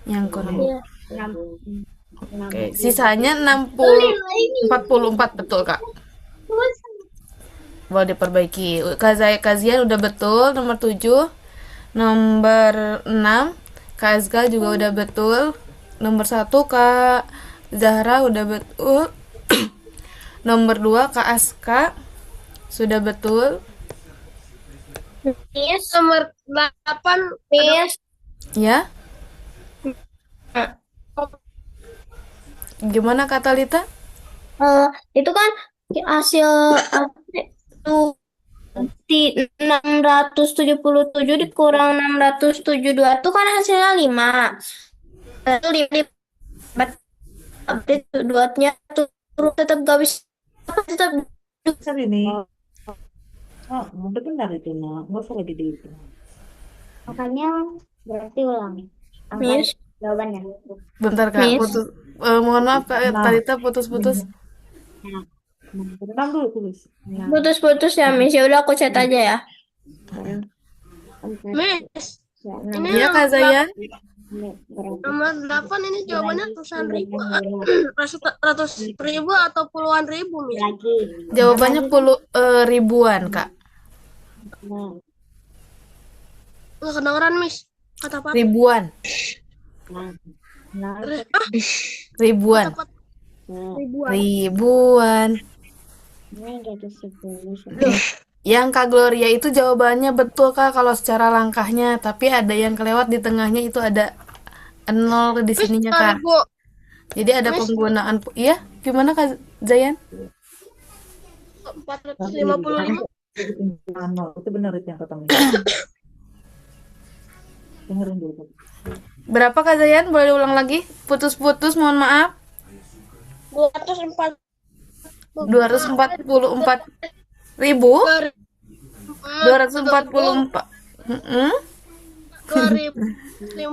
Speaker 2: Yang kurang.
Speaker 5: Iya.
Speaker 2: Oke, sisanya 44 betul, Kak. Boleh diperbaiki. Kazian udah betul nomor 7. Nomor 6 Kak Azgal juga udah betul. Nomor 1 Kak Zahra udah betul. Nomor 2 Kak Aska sudah betul.
Speaker 5: Miss.
Speaker 1: nomor 8
Speaker 5: Miss.
Speaker 2: Ya. Gimana Kak Talita?
Speaker 3: Itu kan hasil itu di 677 dikurang 672 itu kan hasilnya 5. Itu update duanya turun tetap gak bisa tetap
Speaker 4: besar ini. Oh, udah benar itu, Nak. Nggak usah lagi dihitung.
Speaker 5: Makanya berarti ulang.
Speaker 3: Miss.
Speaker 5: Jawabannya.
Speaker 2: Bentar Kak,
Speaker 3: Miss.
Speaker 2: putus. Mohon maaf Kak Talita putus-putus.
Speaker 4: 6 dulu tulis.
Speaker 3: Putus-putus ya Miss, ya udah aku chat aja ya.
Speaker 1: Miss, ini
Speaker 2: Iya Kak Zayan.
Speaker 1: nomor 8 ini jawabannya ratusan ribu, ratus ribu atau puluhan ribu, Miss.
Speaker 2: Jawabannya ribuan Kak.
Speaker 1: Nggak kedengeran, Miss. Kata apa?
Speaker 2: Ribuan. Ribuan.
Speaker 1: Kata ribuan.
Speaker 2: Ribuan. Yang Kak Gloria itu jawabannya betul Kak kalau secara langkahnya, tapi ada yang kelewat di tengahnya itu ada 0 di
Speaker 1: Miss,
Speaker 2: sininya Kak.
Speaker 1: ribu.
Speaker 2: Jadi ada
Speaker 1: Miss.
Speaker 2: penggunaan iya, gimana Kak Zayan?
Speaker 1: 455.
Speaker 4: Itu benar itu yang kata Miss. Dengerin dulu.
Speaker 2: Berapa Kak Zayan? Boleh diulang lagi? Putus-putus, mohon maaf.
Speaker 1: 204
Speaker 2: 244 ribu? 244.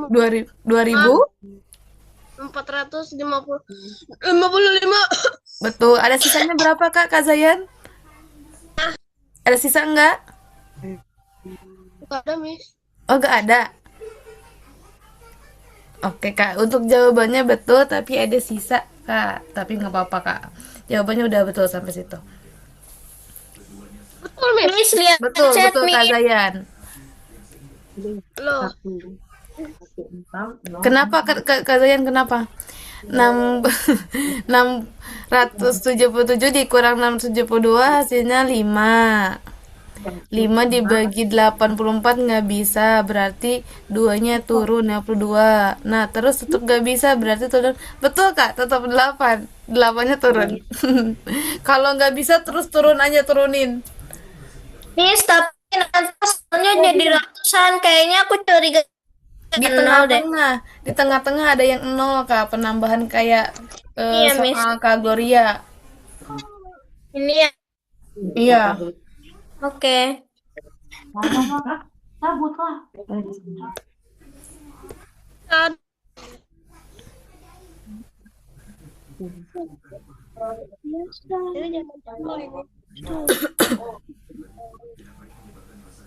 Speaker 2: 2000?
Speaker 1: 455.
Speaker 2: Betul. Ada sisanya berapa Kak Zayan? Ada sisa enggak?
Speaker 1: Nggak ada, Miss.
Speaker 2: Oh, enggak ada. Oke Kak, untuk jawabannya betul tapi ada sisa Kak. Tapi nggak apa-apa Kak. Jawabannya udah betul sampai situ.
Speaker 1: Betul, Miss.
Speaker 3: Miss lihat
Speaker 2: Betul,
Speaker 3: chat
Speaker 2: betul Kak
Speaker 3: Miss.
Speaker 2: Zayan.
Speaker 1: Loh,
Speaker 2: Kenapa Kak Zayan kenapa? 677 dikurang 672 hasilnya 5. 5 dibagi 84 nggak bisa, berarti 2-nya turun 52. Nah, terus tetap nggak bisa, berarti turun. Betul Kak, tetap 8. 8-nya turun. Kalau nggak bisa terus turun aja, turunin.
Speaker 3: Miss, tapi nanti hasilnya jadi ratusan. Kayaknya aku curiga
Speaker 2: Di
Speaker 3: nol deh.
Speaker 2: tengah-tengah, di tengah-tengah ada yang 0 Kak, penambahan kayak
Speaker 3: Iya, Miss.
Speaker 2: soal Kak Gloria.
Speaker 3: Ini ya.
Speaker 2: Iya.
Speaker 3: Oke.
Speaker 4: Cabut lah.
Speaker 1: kan.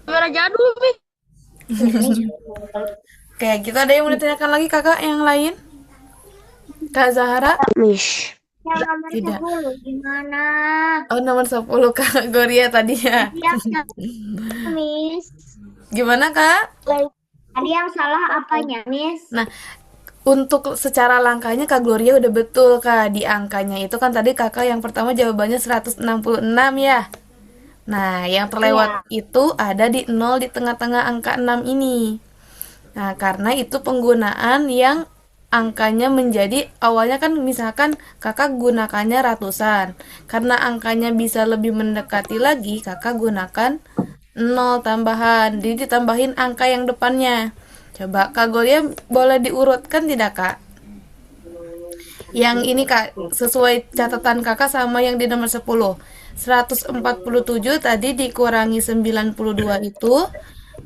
Speaker 1: Kamera jadul, Miss.
Speaker 2: Oke, kita ada yang mau ditanyakan lagi Kakak yang lain? Kak Zahra?
Speaker 5: Miss. Yang nomor
Speaker 2: Tidak.
Speaker 5: 10 gimana?
Speaker 2: Oh, nomor 10 Kak Gloria tadi ya.
Speaker 5: Yang Miss.
Speaker 2: Gimana Kak?
Speaker 5: Tadi yang salah apanya, Miss?
Speaker 2: Nah, untuk secara langkahnya Kak Gloria udah betul Kak. Di angkanya itu kan tadi Kakak yang pertama jawabannya 166 ya. Nah, yang terlewat itu ada di 0 di tengah-tengah angka 6 ini. Nah, karena itu penggunaan yang angkanya menjadi awalnya kan misalkan kakak gunakannya ratusan. Karena angkanya bisa lebih mendekati lagi, kakak gunakan 0 tambahan. Jadi ditambahin angka yang depannya. Coba Kak Gloria boleh diurutkan tidak Kak? Yang ini Kak, sesuai catatan kakak sama yang di nomor 10. 147 tadi dikurangi 92 itu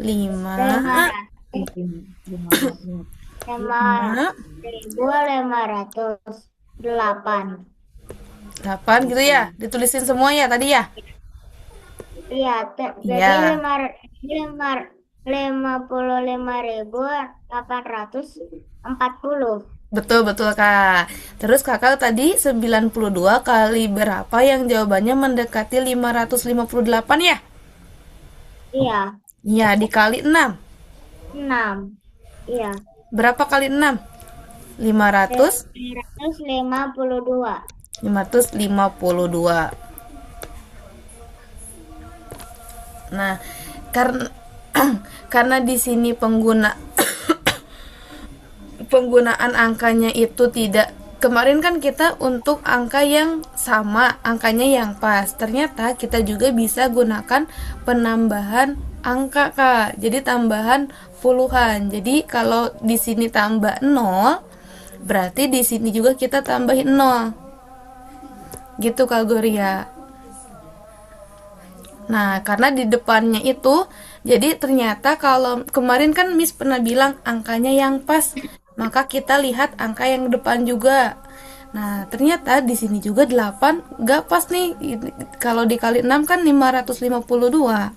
Speaker 2: 5,
Speaker 3: 5.508.
Speaker 2: 8 gitu ya. Ditulisin semua ya tadi ya?
Speaker 3: Iya, jadi
Speaker 2: Iya.
Speaker 3: 55.840.
Speaker 2: Betul Kak. Terus kakak tadi 92 kali berapa yang jawabannya mendekati 558 ya?
Speaker 3: Iya,
Speaker 2: Iya, dikali 6.
Speaker 3: 6. Iya,
Speaker 2: Berapa kali 6? 500,
Speaker 3: 552.
Speaker 2: 552. Nah, karena karena di sini penggunaan angkanya itu tidak, kemarin kan kita untuk angka yang sama, angkanya yang pas. Ternyata kita juga bisa gunakan penambahan angka, Kak. Jadi tambahan puluhan. Jadi kalau di sini tambah 0, berarti di sini juga kita tambahin 0. Gitu Kak Gloria. Nah, karena di depannya itu, jadi ternyata kalau kemarin kan Miss pernah bilang angkanya yang pas, maka kita lihat angka yang depan juga. Nah, ternyata di sini juga 8 gak pas nih. Kalau dikali 6 kan 552.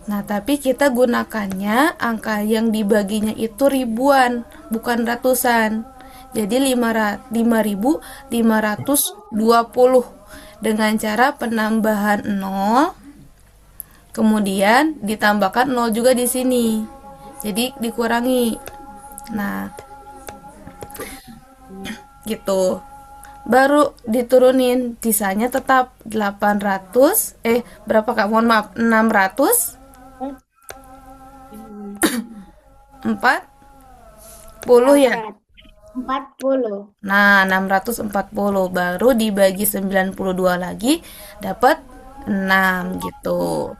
Speaker 2: Nah, tapi kita gunakannya angka yang dibaginya itu ribuan, bukan ratusan. Jadi 5.520 dengan cara penambahan 0, kemudian ditambahkan 0 juga di sini. Jadi dikurangi. Nah, gitu. Baru diturunin, sisanya tetap 800. Berapa Kak? Mohon maaf, 640 ya.
Speaker 3: 40.
Speaker 2: Nah, 640 baru dibagi 92 lagi dapat 6 gitu.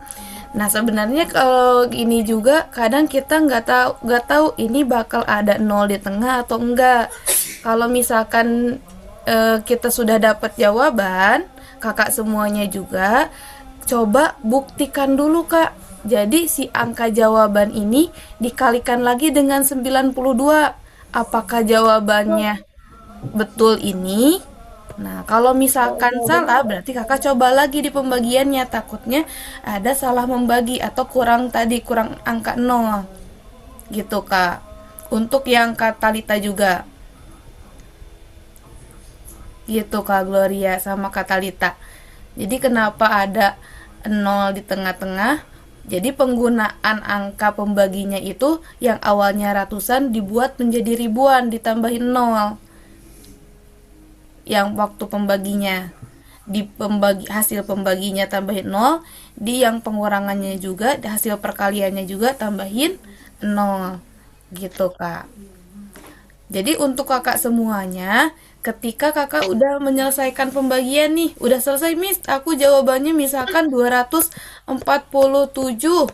Speaker 2: Nah, sebenarnya kalau ini juga kadang kita nggak tahu ini bakal ada 0 di tengah atau enggak. Kalau misalkan kita sudah dapat jawaban, kakak semuanya juga coba buktikan dulu Kak. Jadi si angka jawaban ini dikalikan lagi dengan 92. Apakah jawabannya betul ini? Nah, kalau misalkan salah, berarti kakak coba lagi di pembagiannya. Takutnya ada salah membagi atau kurang angka 0. Gitu, Kak. Untuk yang Katalita juga. Gitu, Kak Gloria sama Katalita. Jadi kenapa ada 0 di tengah-tengah? Jadi penggunaan angka pembaginya itu yang awalnya ratusan dibuat menjadi ribuan, ditambahin 0. Yang waktu pembaginya hasil pembaginya tambahin 0, di yang pengurangannya juga, di hasil perkaliannya juga tambahin 0. Gitu, Kak. Jadi untuk kakak semuanya, ketika kakak udah menyelesaikan pembagian nih, udah selesai Miss, aku jawabannya misalkan 247.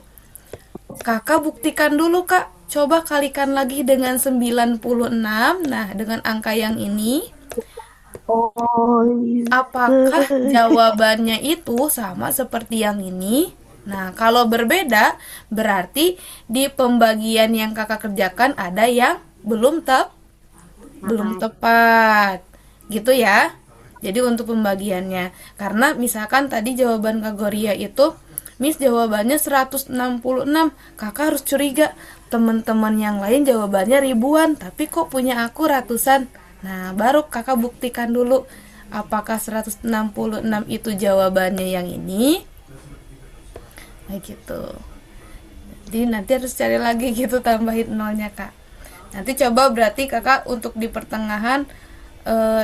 Speaker 2: Kakak buktikan dulu Kak, coba kalikan lagi dengan 96. Nah, dengan angka yang ini, apakah jawabannya itu sama seperti yang ini? Nah, kalau berbeda, berarti di pembagian yang kakak kerjakan ada yang belum tepat. Gitu ya. Jadi untuk pembagiannya. Karena misalkan tadi jawaban Kak Gloria itu, Miss jawabannya 166. Kakak harus curiga, teman-teman yang lain jawabannya ribuan, tapi kok punya aku ratusan. Nah, baru kakak buktikan dulu apakah 166 itu jawabannya yang ini. Nah, gitu. Jadi nanti harus cari lagi gitu, tambahin nolnya Kak. Nanti coba berarti kakak untuk di pertengahan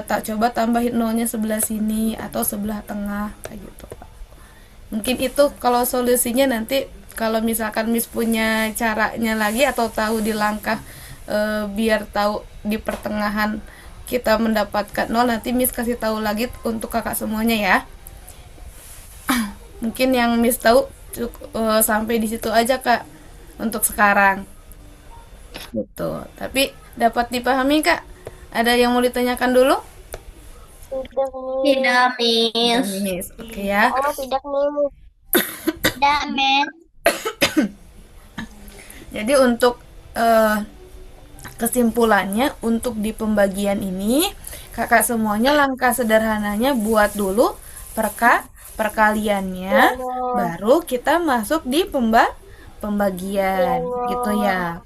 Speaker 2: coba tambahin nolnya sebelah sini atau sebelah tengah kayak gitu. Mungkin itu kalau solusinya nanti kalau misalkan Miss punya caranya lagi atau tahu di langkah biar tahu di pertengahan kita mendapatkan nol, nanti Miss kasih tahu lagi untuk kakak semuanya ya. Mungkin yang Miss tahu sampai di situ aja Kak untuk sekarang. Gitu. Tapi dapat dipahami Kak? Ada yang mau ditanyakan dulu?
Speaker 5: Tidak, Miss.
Speaker 3: Tidak, Miss.
Speaker 2: Miss, oke ya.
Speaker 5: Oh, tidak, Miss.
Speaker 3: Tidak, Miss.
Speaker 2: Jadi untuk kesimpulannya untuk di pembagian ini kakak semuanya langkah sederhananya buat dulu perkaliannya, baru kita masuk di pembagian gitu ya.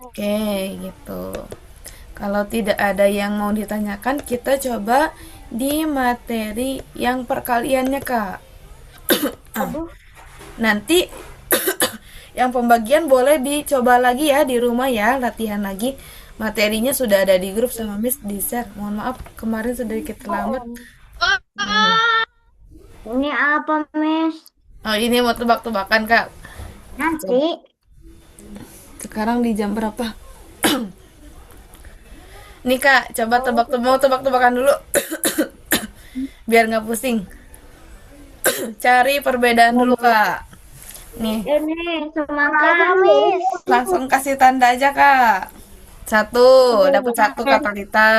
Speaker 2: Oke gitu. Kalau tidak ada yang mau ditanyakan, kita coba di materi yang perkaliannya Kak. Nanti yang pembagian boleh dicoba lagi ya di rumah ya, latihan lagi. Materinya sudah ada di grup sama Miss di share. Mohon maaf kemarin sedikit terlambat.
Speaker 3: Ini apa, Miss?
Speaker 2: Oh ini mau tebak-tebakan Kak.
Speaker 3: Nanti.
Speaker 2: Sekarang di jam berapa? Nih Kak, coba tebak-tebakan dulu. Biar nggak pusing. Cari perbedaan dulu Kak. Nih,
Speaker 3: Ini semangka, Miss.
Speaker 2: langsung kasih tanda aja Kak. Satu, dapat satu kata Lita.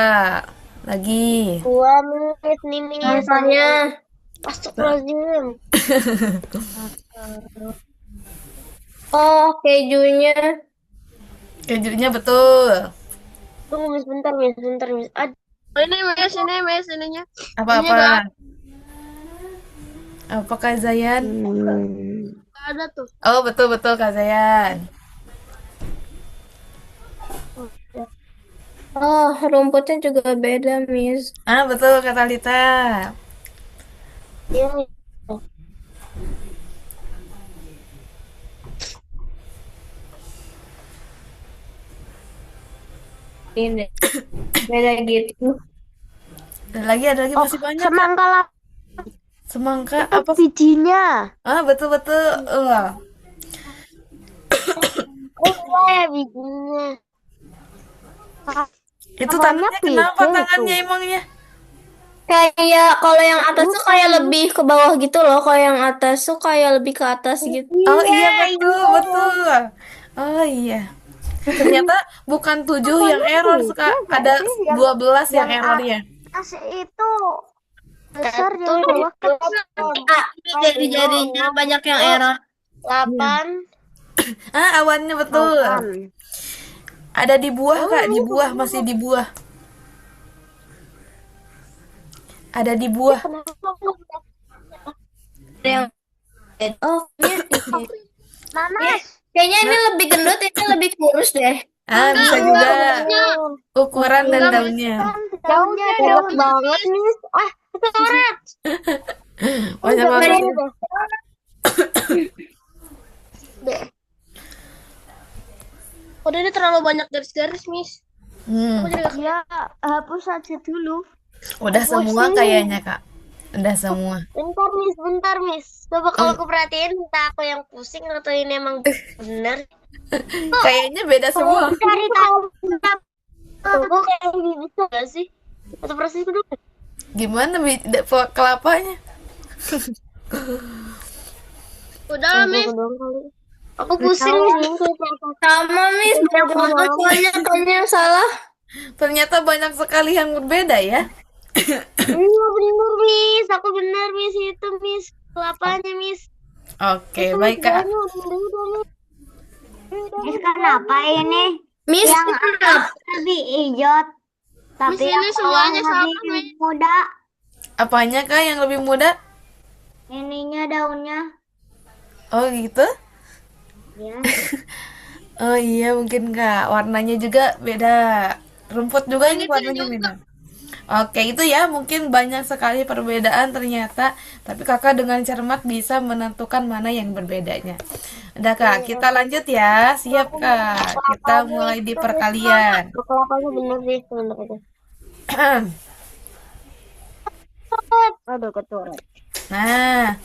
Speaker 2: Lagi.
Speaker 5: 2, Miss. Nih, Miss.
Speaker 3: Contohnya.
Speaker 5: Astagfirullahaladzim.
Speaker 3: Oh, kejunya.
Speaker 2: Kejunya betul.
Speaker 5: Tunggu, Miss. Bentar, Miss. Bentar, Miss.
Speaker 1: Ini Miss, ininya.
Speaker 2: Apa-apa? Apakah Zayan?
Speaker 1: Ada tuh.
Speaker 2: Oh, betul-betul Kak Zayan.
Speaker 3: Oh, rumputnya juga beda, Miss.
Speaker 2: Ah, betul kata Lita.
Speaker 5: Iya, Miss.
Speaker 3: Ini beda gitu.
Speaker 2: Ada lagi masih banyak. Kak.
Speaker 5: Semangka lah.
Speaker 2: Semangka apa?
Speaker 5: Bijinya.
Speaker 2: Ah, betul-betul.
Speaker 5: Oh, bijinya.
Speaker 2: Itu tangannya kenapa tangannya emangnya?
Speaker 3: Kayak kalau yang atas tuh kayak lebih ke bawah gitu loh. Kalau yang atas tuh kayak lebih ke atas gitu.
Speaker 2: Oh iya betul. Oh iya. Ternyata bukan 7 yang error, ada 12 yang errornya.
Speaker 5: Atas itu besar yang bawah
Speaker 3: Jari-jarinya banyak yang error.
Speaker 5: 8.
Speaker 2: Ah, awannya betul. Ada di buah Kak, di buah, masih di buah. Ada di buah.
Speaker 3: Yang oh,
Speaker 5: Nanas.
Speaker 3: kayaknya ini lebih gendut, ini lebih kurus deh.
Speaker 2: Ah, bisa juga. Ukuran dan daunnya.
Speaker 5: Daunnya jauh banget, Miss. Ah, itu coret.
Speaker 2: Banyak banget.
Speaker 1: Udah ini terlalu banyak garis-garis, Miss.
Speaker 5: Ya, hapus aja dulu.
Speaker 2: Udah semua kayaknya Kak. Udah semua.
Speaker 5: Bentar, Miss. Coba kalau aku perhatiin, entah aku yang pusing atau ini emang bener.
Speaker 2: Kayaknya beda semua.
Speaker 5: Cari tahu. Kok kayak bisa gak sih? Atau prosesku dulu.
Speaker 2: Gimana kelapanya?
Speaker 1: Udah lah, Miss.
Speaker 5: Aku pusing, Miss.
Speaker 3: Sama, Miss. Banyak banget soalnya kayaknya yang salah.
Speaker 2: Ternyata banyak sekali yang berbeda ya.
Speaker 5: Iya bener, Miss. Aku bener, Miss. Itu, Miss. Kelapanya, Miss.
Speaker 2: Oke, baik Kak.
Speaker 3: Miss, kenapa ini? Miss, yang atas lebih hijau, tapi
Speaker 1: Miss, ini semuanya sama, Miss.
Speaker 3: muda.
Speaker 2: Apanya Kak yang lebih muda?
Speaker 3: Ininya daunnya.
Speaker 2: Oh gitu?
Speaker 3: Ya.
Speaker 2: Oh iya mungkin Kak. Warnanya juga beda. Rumput juga ini warnanya beda. Oke, itu ya mungkin banyak sekali perbedaan ternyata, tapi Kakak dengan cermat bisa menentukan mana yang berbedanya. Udah Kak, kita lanjut ya. Siap Kak. Kita mulai di perkalian.
Speaker 5: Kelapanya bener, Miss. Bener aja. Aduh, keturun.
Speaker 2: Nah,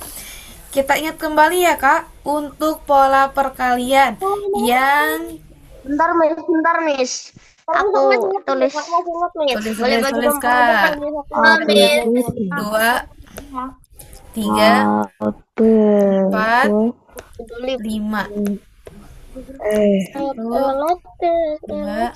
Speaker 2: kita ingat kembali ya Kak, untuk pola perkalian yang
Speaker 5: Bentar, Miss. Aku tulis.
Speaker 2: tulis
Speaker 5: Boleh
Speaker 2: tulis
Speaker 5: bagi
Speaker 2: tulis
Speaker 5: nomor
Speaker 2: Kak.
Speaker 5: Miss.
Speaker 2: 2, 3, 4, 5. 1, 2, 3,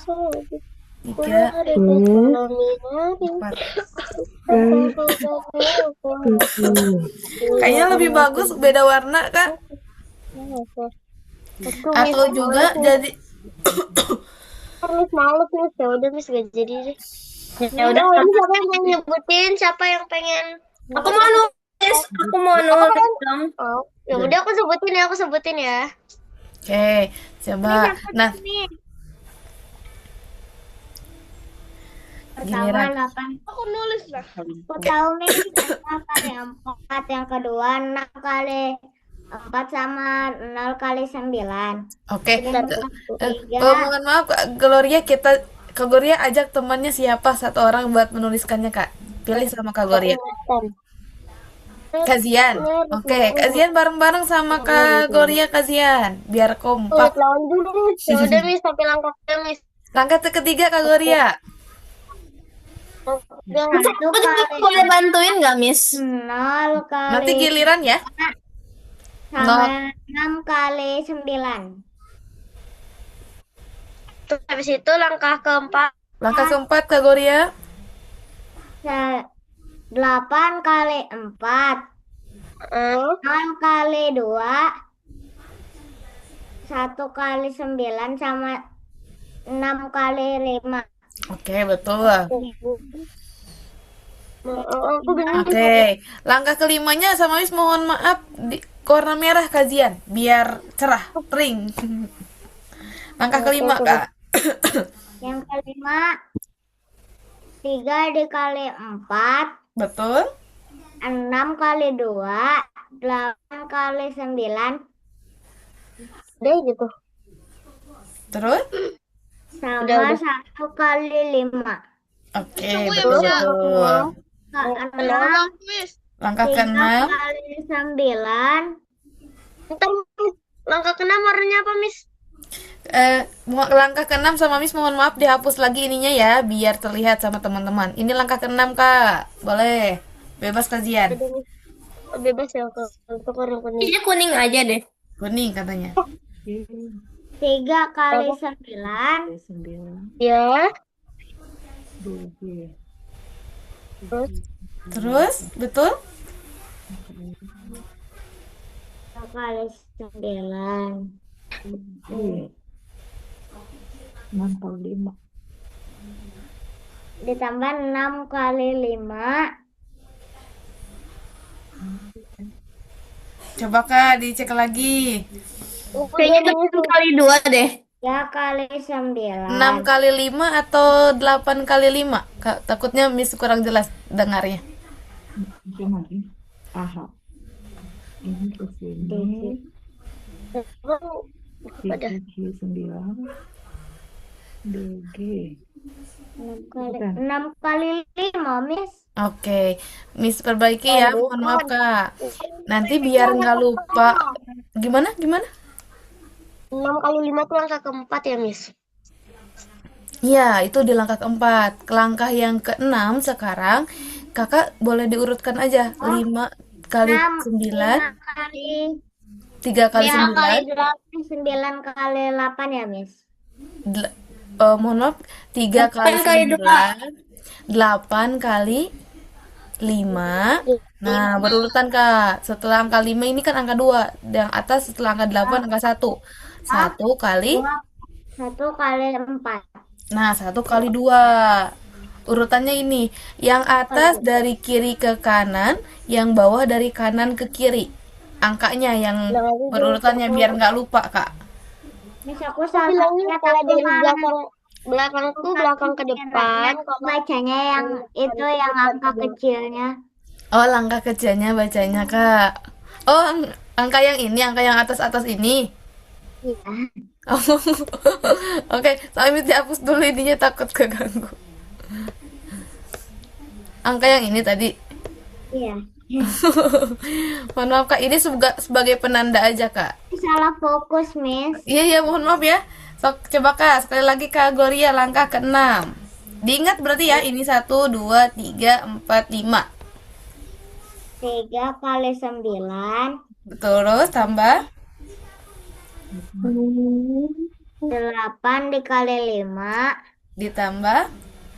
Speaker 2: 4. Kayaknya lebih bagus beda warna Kak. Atau juga jadi
Speaker 5: Miss males, Miss. Ya udah, Miss, gak jadi deh.
Speaker 3: Ya udah.
Speaker 5: Siapa yang mau nyebutin? Siapa yang pengen?
Speaker 3: Aku mau nulis. Aku mau nulis dong.
Speaker 5: Oh, ya udah aku sebutin ya.
Speaker 2: Oke, coba. Nah,
Speaker 3: Pertama
Speaker 2: giliran.
Speaker 3: 8.
Speaker 1: Aku nulis lah.
Speaker 3: Aku tahu nih 6 kali 4. Yang kedua 6 kali 4 sama 0 kali 9.
Speaker 2: Oke.
Speaker 3: Tiga.
Speaker 2: Mohon maaf Kak Gloria, Kak Gloria ajak temannya siapa satu orang buat menuliskannya Kak. Pilih sama Kak Gloria. Kak Zian. Oke, Kak Zian bareng-bareng sama Kak Gloria, Kak Zian. Biar kompak.
Speaker 5: Lawan dulu, Miss. Ya udah, Miss, sampai langkahnya, Miss.
Speaker 2: Langkah ketiga Kak Gloria.
Speaker 3: Satu kali boleh bantuin nggak, Miss? 0
Speaker 2: Nanti
Speaker 3: kali
Speaker 2: giliran ya.
Speaker 3: sama 6 kali 9.
Speaker 5: Terus habis itu langkah keempat.
Speaker 2: Langkah keempat Kak Gloria.
Speaker 3: 8 kali 4. 6 kali 2. 1 kali 9 sama 6 kali 5.
Speaker 2: Oke, betul.
Speaker 5: Aku bingung.
Speaker 2: Oke, langkah kelimanya sama Miss mohon maaf di warna merah Kak Zian, biar cerah, ring. Langkah kelima Kak.
Speaker 3: Yang kelima 3 dikali 4.
Speaker 2: Betul.
Speaker 3: 6 kali 2. 8 kali 9.
Speaker 5: Deh gitu.
Speaker 2: Terus?
Speaker 3: Sama
Speaker 5: Udah.
Speaker 3: 1 kali 5.
Speaker 2: Oke,
Speaker 1: Tunggu ya,
Speaker 2: betul.
Speaker 1: Miss, ya.
Speaker 2: Betul.
Speaker 1: Maaf, Miss.
Speaker 2: Langkah
Speaker 3: 3
Speaker 2: keenam,
Speaker 3: kali 9.
Speaker 5: Ntar, Miss, langkah keenam warnanya apa, Miss?
Speaker 2: langkah keenam sama Miss mohon maaf dihapus lagi ininya ya, biar terlihat sama teman-teman. Ini langkah keenam Kak, boleh. Bebas Kak Zian.
Speaker 5: Udah, Miss. Bebas ya untuk warna kuning.
Speaker 3: Ini kuning aja deh.
Speaker 2: Kuning katanya.
Speaker 3: 3 kali 9.
Speaker 4: 9
Speaker 5: Ya.
Speaker 4: 2
Speaker 2: Terus, betul?
Speaker 3: 3 kali 9.
Speaker 4: 6 kali 5
Speaker 3: Ditambah 6 kali 5.
Speaker 2: Coba Kak dicek lagi.
Speaker 3: Kayaknya 6 kali 2 deh. 3 kali 9.
Speaker 2: 6 kali 5 atau 8 kali 5? Kak, takutnya Miss kurang jelas dengarnya.
Speaker 4: Jangan ini. Aha. Ini ke sini. 9 DG
Speaker 3: 6 kali 5, Miss.
Speaker 2: Oke, Miss perbaiki ya, mohon maaf Kak. Nanti biar nggak lupa. Gimana?
Speaker 5: 6 kali 5 tuh langkah keempat ya, Miss?
Speaker 2: Iya, itu di langkah keempat. Ke langkah yang keenam sekarang, Kakak boleh diurutkan aja. 5 kali 9,
Speaker 3: 5 kali
Speaker 2: 3 kali
Speaker 3: 5 kali
Speaker 2: 9,
Speaker 3: 8, 9 kali 8 ya, Miss.
Speaker 2: mohon maaf, 3 kali 9, 8 kali 5. Nah, berurutan Kak. Setelah angka 5 ini kan angka 2. Yang atas setelah angka 8 angka 1. 1 kali
Speaker 3: 1 kali 4.
Speaker 2: Nah, 1 kali 2. Urutannya ini. Yang atas dari kiri ke kanan, yang bawah dari kanan ke kiri. Angkanya yang berurutannya biar nggak lupa, Kak.
Speaker 3: Miss, aku
Speaker 5: Bilangnya
Speaker 3: salahnya
Speaker 5: kalau dari
Speaker 3: tapi
Speaker 5: belakang tuh belakang ke depan.
Speaker 3: bacanya yang itu yang angka kecilnya.
Speaker 2: Oh, langkah kecilnya bacanya, Kak. Oh, angka yang ini, angka yang atas-atas ini.
Speaker 3: Iya.
Speaker 2: Oh, oke, sambil dihapus dulu ininya takut keganggu. Angka yang ini tadi.
Speaker 3: Iya.
Speaker 2: Mohon maaf Kak, ini sebagai penanda aja Kak.
Speaker 3: Salah fokus, Miss.
Speaker 2: Iya ya, mohon maaf ya. Sok coba Kak, sekali lagi Kak Gloria langkah ke-6. Diingat berarti ya, ini 1, 2, 3, 4, 5.
Speaker 3: 3 kali 9.
Speaker 2: Terus tambah
Speaker 3: 8 dikali 5.
Speaker 2: ditambah.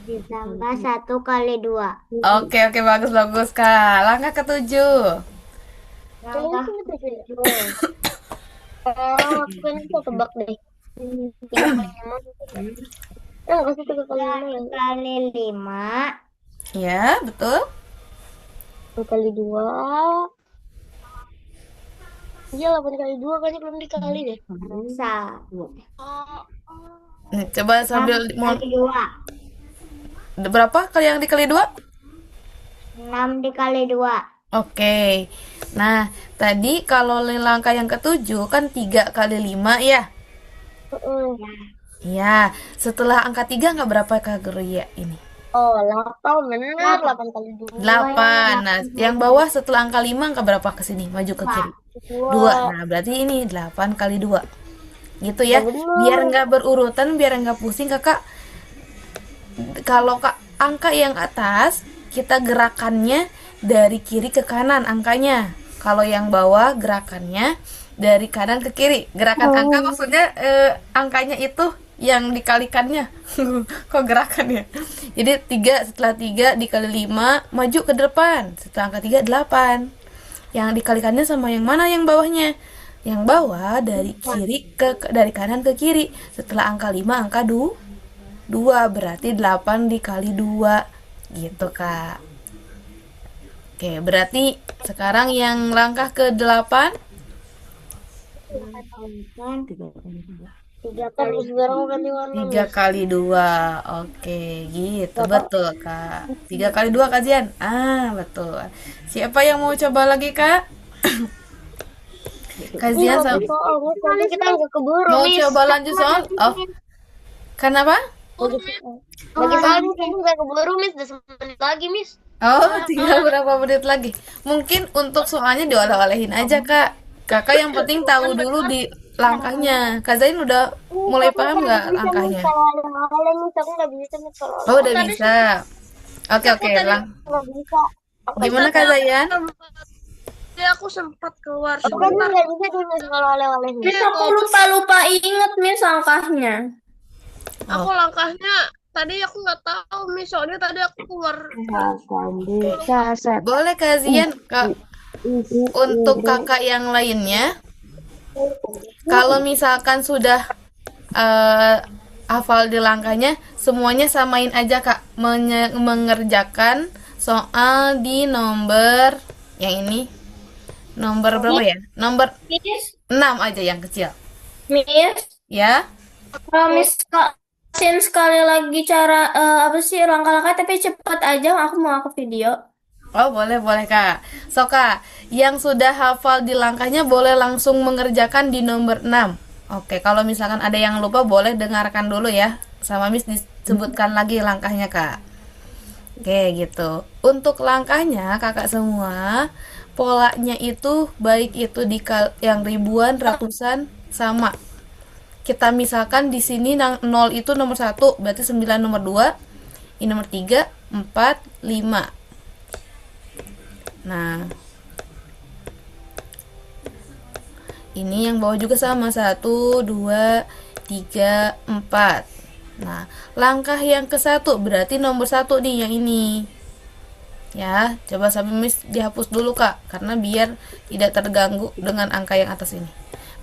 Speaker 3: Ditambah 1 kali 2.
Speaker 2: Oke, bagus Kak. Langkah ke-7.
Speaker 3: Langkah
Speaker 5: Itu betul ya?
Speaker 3: 7.
Speaker 5: Aku kan bisa tebak deh. 3 kali 5. Enggak sih 3 kali 5 ya?
Speaker 3: Kali 5.
Speaker 2: Ya, betul.
Speaker 5: 2 kali 2. Iya 8 kali 2 kayaknya belum dikali deh.
Speaker 3: Bisa.
Speaker 2: Nih, coba
Speaker 3: 6
Speaker 2: sambil
Speaker 3: kali 2.
Speaker 2: berapa kali yang dikali 2?
Speaker 3: 6 dikali 2.
Speaker 2: Oke. Nah, tadi kalau langkah yang ke-7 kan 3 kali 5 ya? Iya. Setelah angka 3 nggak berapa Kak Gloria ini?
Speaker 5: Oh, 8 benar. 8 kali 2.
Speaker 2: 8. Nah, yang bawah setelah angka 5 angka berapa ke sini? Maju ke kiri. 2. Nah, berarti ini 8 kali 2. Gitu ya. Biar nggak berurutan, biar nggak pusing Kakak. Kalau angka yang atas, kita gerakannya dari kiri ke kanan angkanya. Kalau yang bawah gerakannya dari kanan ke kiri. Gerakan angka maksudnya angkanya itu yang dikalikannya. Kok gerakan ya? Jadi 3, setelah 3 dikali 5 maju ke depan. Setelah angka 3 8. Yang dikalikannya sama yang mana yang bawahnya? Yang bawah dari dari kanan ke kiri. Setelah angka 5 angka 2 berarti 8 dikali 2 gitu Kak. Oke, berarti sekarang yang langkah ke-8
Speaker 3: 3
Speaker 5: Kan
Speaker 3: kali
Speaker 5: sekarang ganti warna.
Speaker 2: 3 kali 2. Oke, gitu. Betul, Kak. 3 kali 2 kajian. Betul. Siapa yang mau coba lagi, Kak? Kajian
Speaker 5: Soalnya kita nggak keburu,
Speaker 2: mau
Speaker 5: Miss.
Speaker 2: coba lanjut soal? Oh. Kenapa?
Speaker 5: Bagi soalnya kita nggak keburu, Miss. Udah 10 menit lagi, Miss.
Speaker 2: Oh, tinggal berapa menit lagi? Mungkin untuk soalnya dioleh-olehin aja, Kak. Kakak yang penting tahu dulu di langkahnya. Kak Zain udah mulai paham nggak langkahnya?
Speaker 5: Kalau Miss, aku nggak bisa, Miss. Kalau
Speaker 2: Oh, udah bisa. Oke,
Speaker 5: nggak bisa.
Speaker 2: Gimana Kak Zayan?
Speaker 1: Ya aku sempat keluar
Speaker 5: Aku kan
Speaker 1: sebentar.
Speaker 5: nggak bisa tuh, Miss, kalau oleh-oleh, Miss.
Speaker 3: Miss, aku lupa inget Miss angkahnya.
Speaker 1: Aku langkahnya tadi aku nggak tahu nih, soalnya tadi aku keluar.
Speaker 2: Boleh Kak Zian, Kak. Untuk kakak yang lainnya, kalau misalkan sudah hafal di langkahnya, semuanya samain aja Kak, mengerjakan soal di nomor yang ini. Nomor berapa ya? Nomor
Speaker 3: Miss,
Speaker 2: 6 aja yang kecil.
Speaker 3: Miss,
Speaker 2: Ya.
Speaker 3: Miss Kak, sekali lagi cara apa sih langkah-langkah tapi cepat aja, aku video.
Speaker 2: Oh, boleh Kak. So Kak, yang sudah hafal di langkahnya boleh langsung mengerjakan di nomor 6. Oke, kalau misalkan ada yang lupa boleh dengarkan dulu ya. Sama Miss disebutkan lagi langkahnya Kak. Oke, gitu. Untuk langkahnya Kakak semua, polanya itu baik itu yang ribuan, ratusan sama. Kita misalkan di sini 0 itu nomor 1, berarti 9 nomor 2, ini nomor 3, 4, 5. Nah, ini yang bawah juga sama, 1, 2, 3, 4. Nah, langkah yang ke-1 berarti nomor 1 nih yang ini. Ya, coba sampai Miss dihapus dulu Kak, karena biar tidak terganggu dengan angka yang atas ini.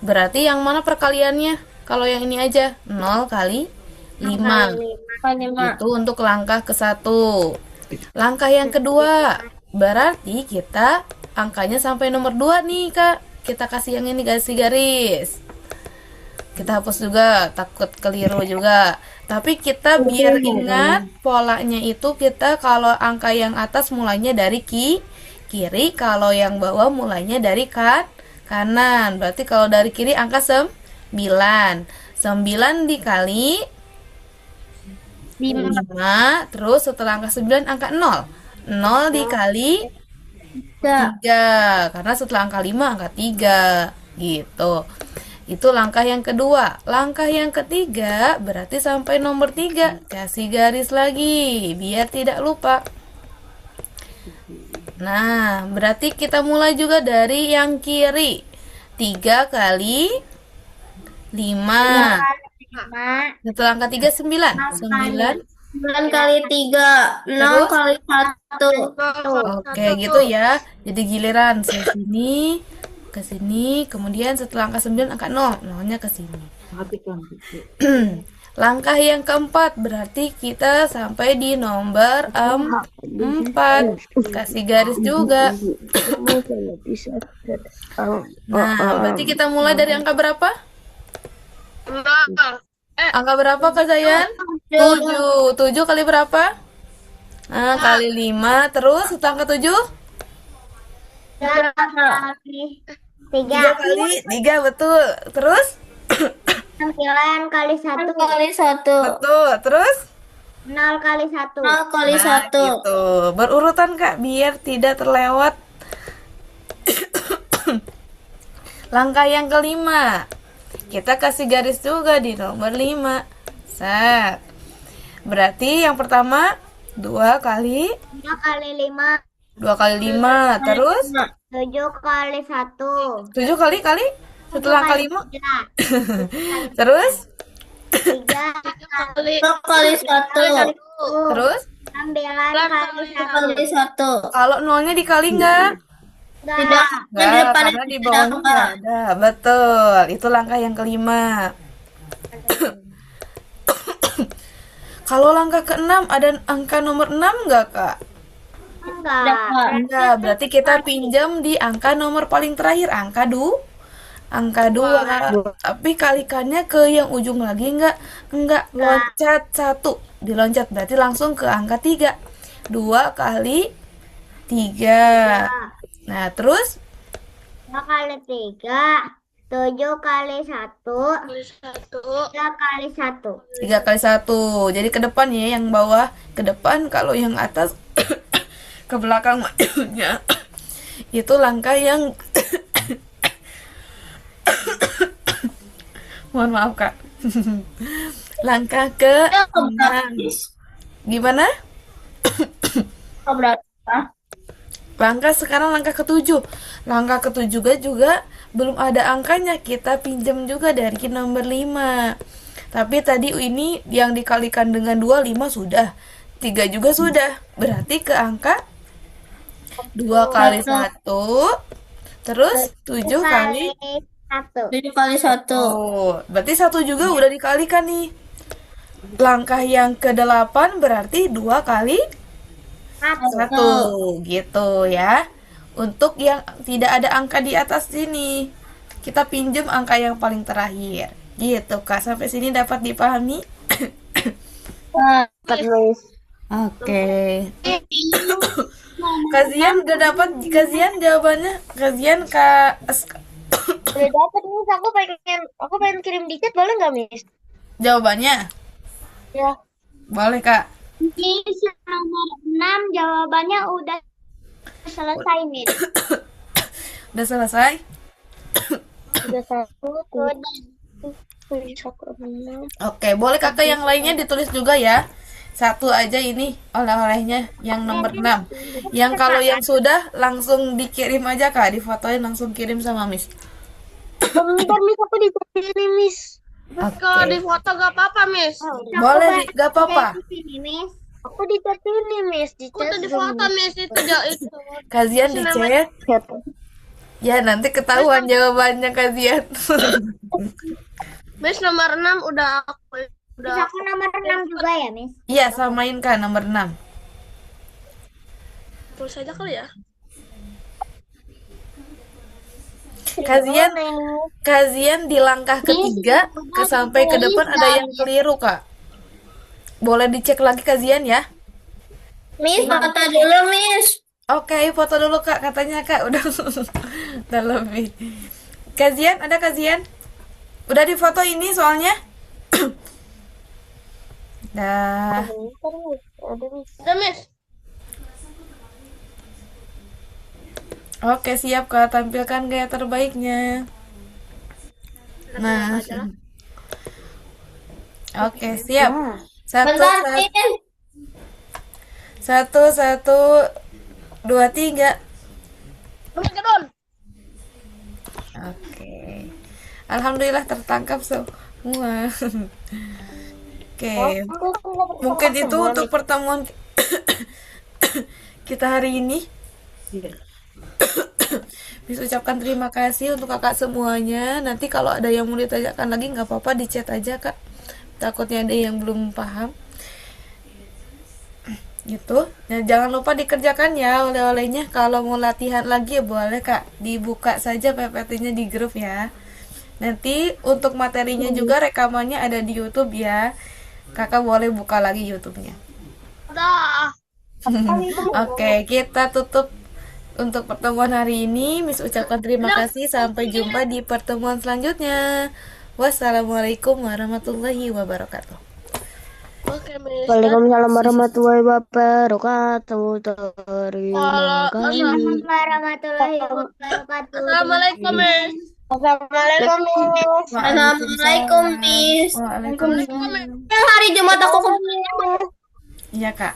Speaker 2: Berarti yang mana perkaliannya? Kalau yang ini aja 0 kali 5. Itu untuk langkah ke-1. Langkah yang kedua, berarti kita angkanya sampai nomor 2 nih Kak. Kita kasih yang ini, kasih garis. Kita hapus juga, takut keliru juga. Tapi kita biar ingat polanya itu, kita kalau angka yang atas mulainya dari kiri, kalau yang bawah mulainya dari kanan. Berarti kalau dari kiri angka 9. 9 dikali 5, terus setelah angka 9 angka 0. 0 dikali 3. Karena setelah angka 5 angka 3 gitu. Itu langkah yang kedua. Langkah yang ketiga berarti sampai nomor 3. Kasih garis lagi biar tidak lupa. Nah, berarti kita mulai juga dari yang kiri. 3 kali 5. Setelah angka 3 9. 9.
Speaker 3: 9 kali 3, 6
Speaker 2: Terus?
Speaker 3: kali 1.
Speaker 2: Oke, gitu ya. Jadi giliran sini ke sini, kemudian setelah angka 9 angka 0, 0-nya ke sini.
Speaker 4: Perhatikan.
Speaker 2: Langkah yang keempat berarti kita sampai di nomor 4. Kasih garis juga. Nah, berarti kita mulai dari angka berapa?
Speaker 1: Nol.
Speaker 2: Angka berapa Kak Zayan? 7. 7 kali berapa? Nah, kali 5. Terus setelah angka 7?
Speaker 3: 3
Speaker 2: 3 kali 3, betul. Terus?
Speaker 3: 9 kali 1 kali 1.
Speaker 2: Betul. Terus?
Speaker 3: 0 kali 1. 0 kali
Speaker 2: Nah,
Speaker 3: 1.
Speaker 2: gitu. Berurutan Kak, biar tidak terlewat. Langkah yang kelima. Kita kasih garis juga di nomor 5. Set. Berarti yang pertama 2 kali
Speaker 3: 5 kali 5.
Speaker 2: 2 kali 5. Terus
Speaker 3: 7 kali 1.
Speaker 2: 7 kali setelah angka 5. Terus
Speaker 3: 3
Speaker 1: Kali
Speaker 3: kali 1.
Speaker 2: terus
Speaker 3: 9 kali 1.
Speaker 2: kalau nolnya dikali enggak?
Speaker 3: Tidak.
Speaker 2: Enggak, karena di bawahnya nggak ada. Betul. Itu langkah yang kelima. Kalau langkah ke-6 ada angka nomor 6 enggak, Kak? Enggak, berarti kita pinjam di angka nomor paling terakhir, angka 2. Tapi kalikannya ke yang ujung lagi enggak? Enggak, loncat 1. Diloncat berarti langsung ke angka 3. 2 kali 3. Nah, terus
Speaker 3: 2 kali 3. 7 kali 1.
Speaker 1: kali 1.
Speaker 3: 3 kali 1.
Speaker 2: 3 kali 1. Jadi ke depan ya, yang bawah ke depan, kalau yang atas ke belakang majunya. Itu langkah yang mohon maaf Kak. Langkah ke 6. Gimana? Langkah sekarang langkah ke-7. Langkah ke-7 juga belum ada angkanya. Kita pinjam juga dari nomor 5. Tapi tadi ini yang dikalikan dengan 2, 5 sudah. 3 juga sudah. Berarti ke angka 2 kali 1. Terus 7 kali
Speaker 3: 1. 7 kali 1.
Speaker 2: Oh, berarti 1 juga udah dikalikan nih. Langkah yang ke-8 berarti 2 kali 1 gitu ya. Untuk yang tidak ada angka di atas sini, kita pinjam angka yang paling terakhir. Gitu Kak, sampai sini dapat dipahami? Oke. Kajian udah dapat jawabannya? Kajian Kak
Speaker 5: Udah dapet Miss, aku pengen kirim di chat, boleh nggak Miss?
Speaker 2: jawabannya?
Speaker 5: Ya.
Speaker 2: Boleh Kak.
Speaker 3: Miss, nomor 6 jawabannya udah selesai, Miss.
Speaker 2: Udah selesai?
Speaker 5: Udah 1,
Speaker 2: Oke, boleh Kakak yang lainnya ditulis juga ya. 1 aja ini oleh-olehnya yang nomor 6. Yang kalau yang sudah langsung dikirim aja Kak, difotoin langsung kirim sama Miss.
Speaker 5: Bentar Miss, aku di chat ini Miss.
Speaker 1: Kalau di foto gak apa-apa, Miss.
Speaker 2: Boleh, gak apa-apa.
Speaker 3: Miss.
Speaker 5: Aku di chat ini Miss, di
Speaker 1: Aku
Speaker 5: chat
Speaker 1: tuh di foto, Miss. Itu.
Speaker 2: Kajian di chat. Ya, nanti ketahuan jawabannya kajian.
Speaker 1: Miss nomor 6 udah
Speaker 3: Miss, aku nomor 6 juga ya, Miss?
Speaker 2: Iya, samain Kak nomor 6.
Speaker 1: tulis aja kali ya.
Speaker 2: Kajian di langkah ketiga sampai ke depan ada yang keliru Kak. Boleh dicek lagi kajian ya.
Speaker 3: Miss, foto dulu, Miss.
Speaker 2: Oke, foto dulu Kak, katanya Kak udah udah lebih. Kajian, ada kajian? Udah difoto ini soalnya? Dah.
Speaker 1: Udah, Miss.
Speaker 2: Oke, siap Kak. Tampilkan gaya terbaiknya. Nah, oke, siap. Satu,
Speaker 3: Bentar,
Speaker 2: satu,
Speaker 3: Tin.
Speaker 2: satu, satu, dua, tiga.
Speaker 1: Don.
Speaker 2: Oke. Alhamdulillah tertangkap semua. Oke. Mungkin itu untuk pertemuan kita hari ini. Bisa ucapkan terima kasih untuk kakak semuanya. Nanti kalau ada yang mau ditanyakan lagi nggak apa-apa, di chat aja kak. Takutnya ada yang belum paham. Gitu. Nah, jangan lupa dikerjakan ya oleh-olehnya. Kalau mau latihan lagi ya boleh kak, dibuka saja PPT-nya di grup ya. Nanti untuk materinya juga rekamannya ada di YouTube ya. Kakak boleh buka lagi YouTube-nya.
Speaker 1: Dah.
Speaker 2: Oke, kita tutup untuk pertemuan hari ini. Miss ucapkan terima kasih. Sampai jumpa di pertemuan selanjutnya. Wassalamualaikum warahmatullahi wabarakatuh.
Speaker 1: Oke, Miss.
Speaker 5: Waalaikumsalam warahmatullahi wabarakatuh. Terima kasih.
Speaker 3: Warahmatullahi wabarakatuh.
Speaker 1: Assalamualaikum, Miss.
Speaker 5: Assalamualaikum, Miss.
Speaker 3: Assalamualaikum, Miss.
Speaker 2: Waalaikumsalam.
Speaker 3: Yang hari Jumat aku kembali.
Speaker 2: Iya kak.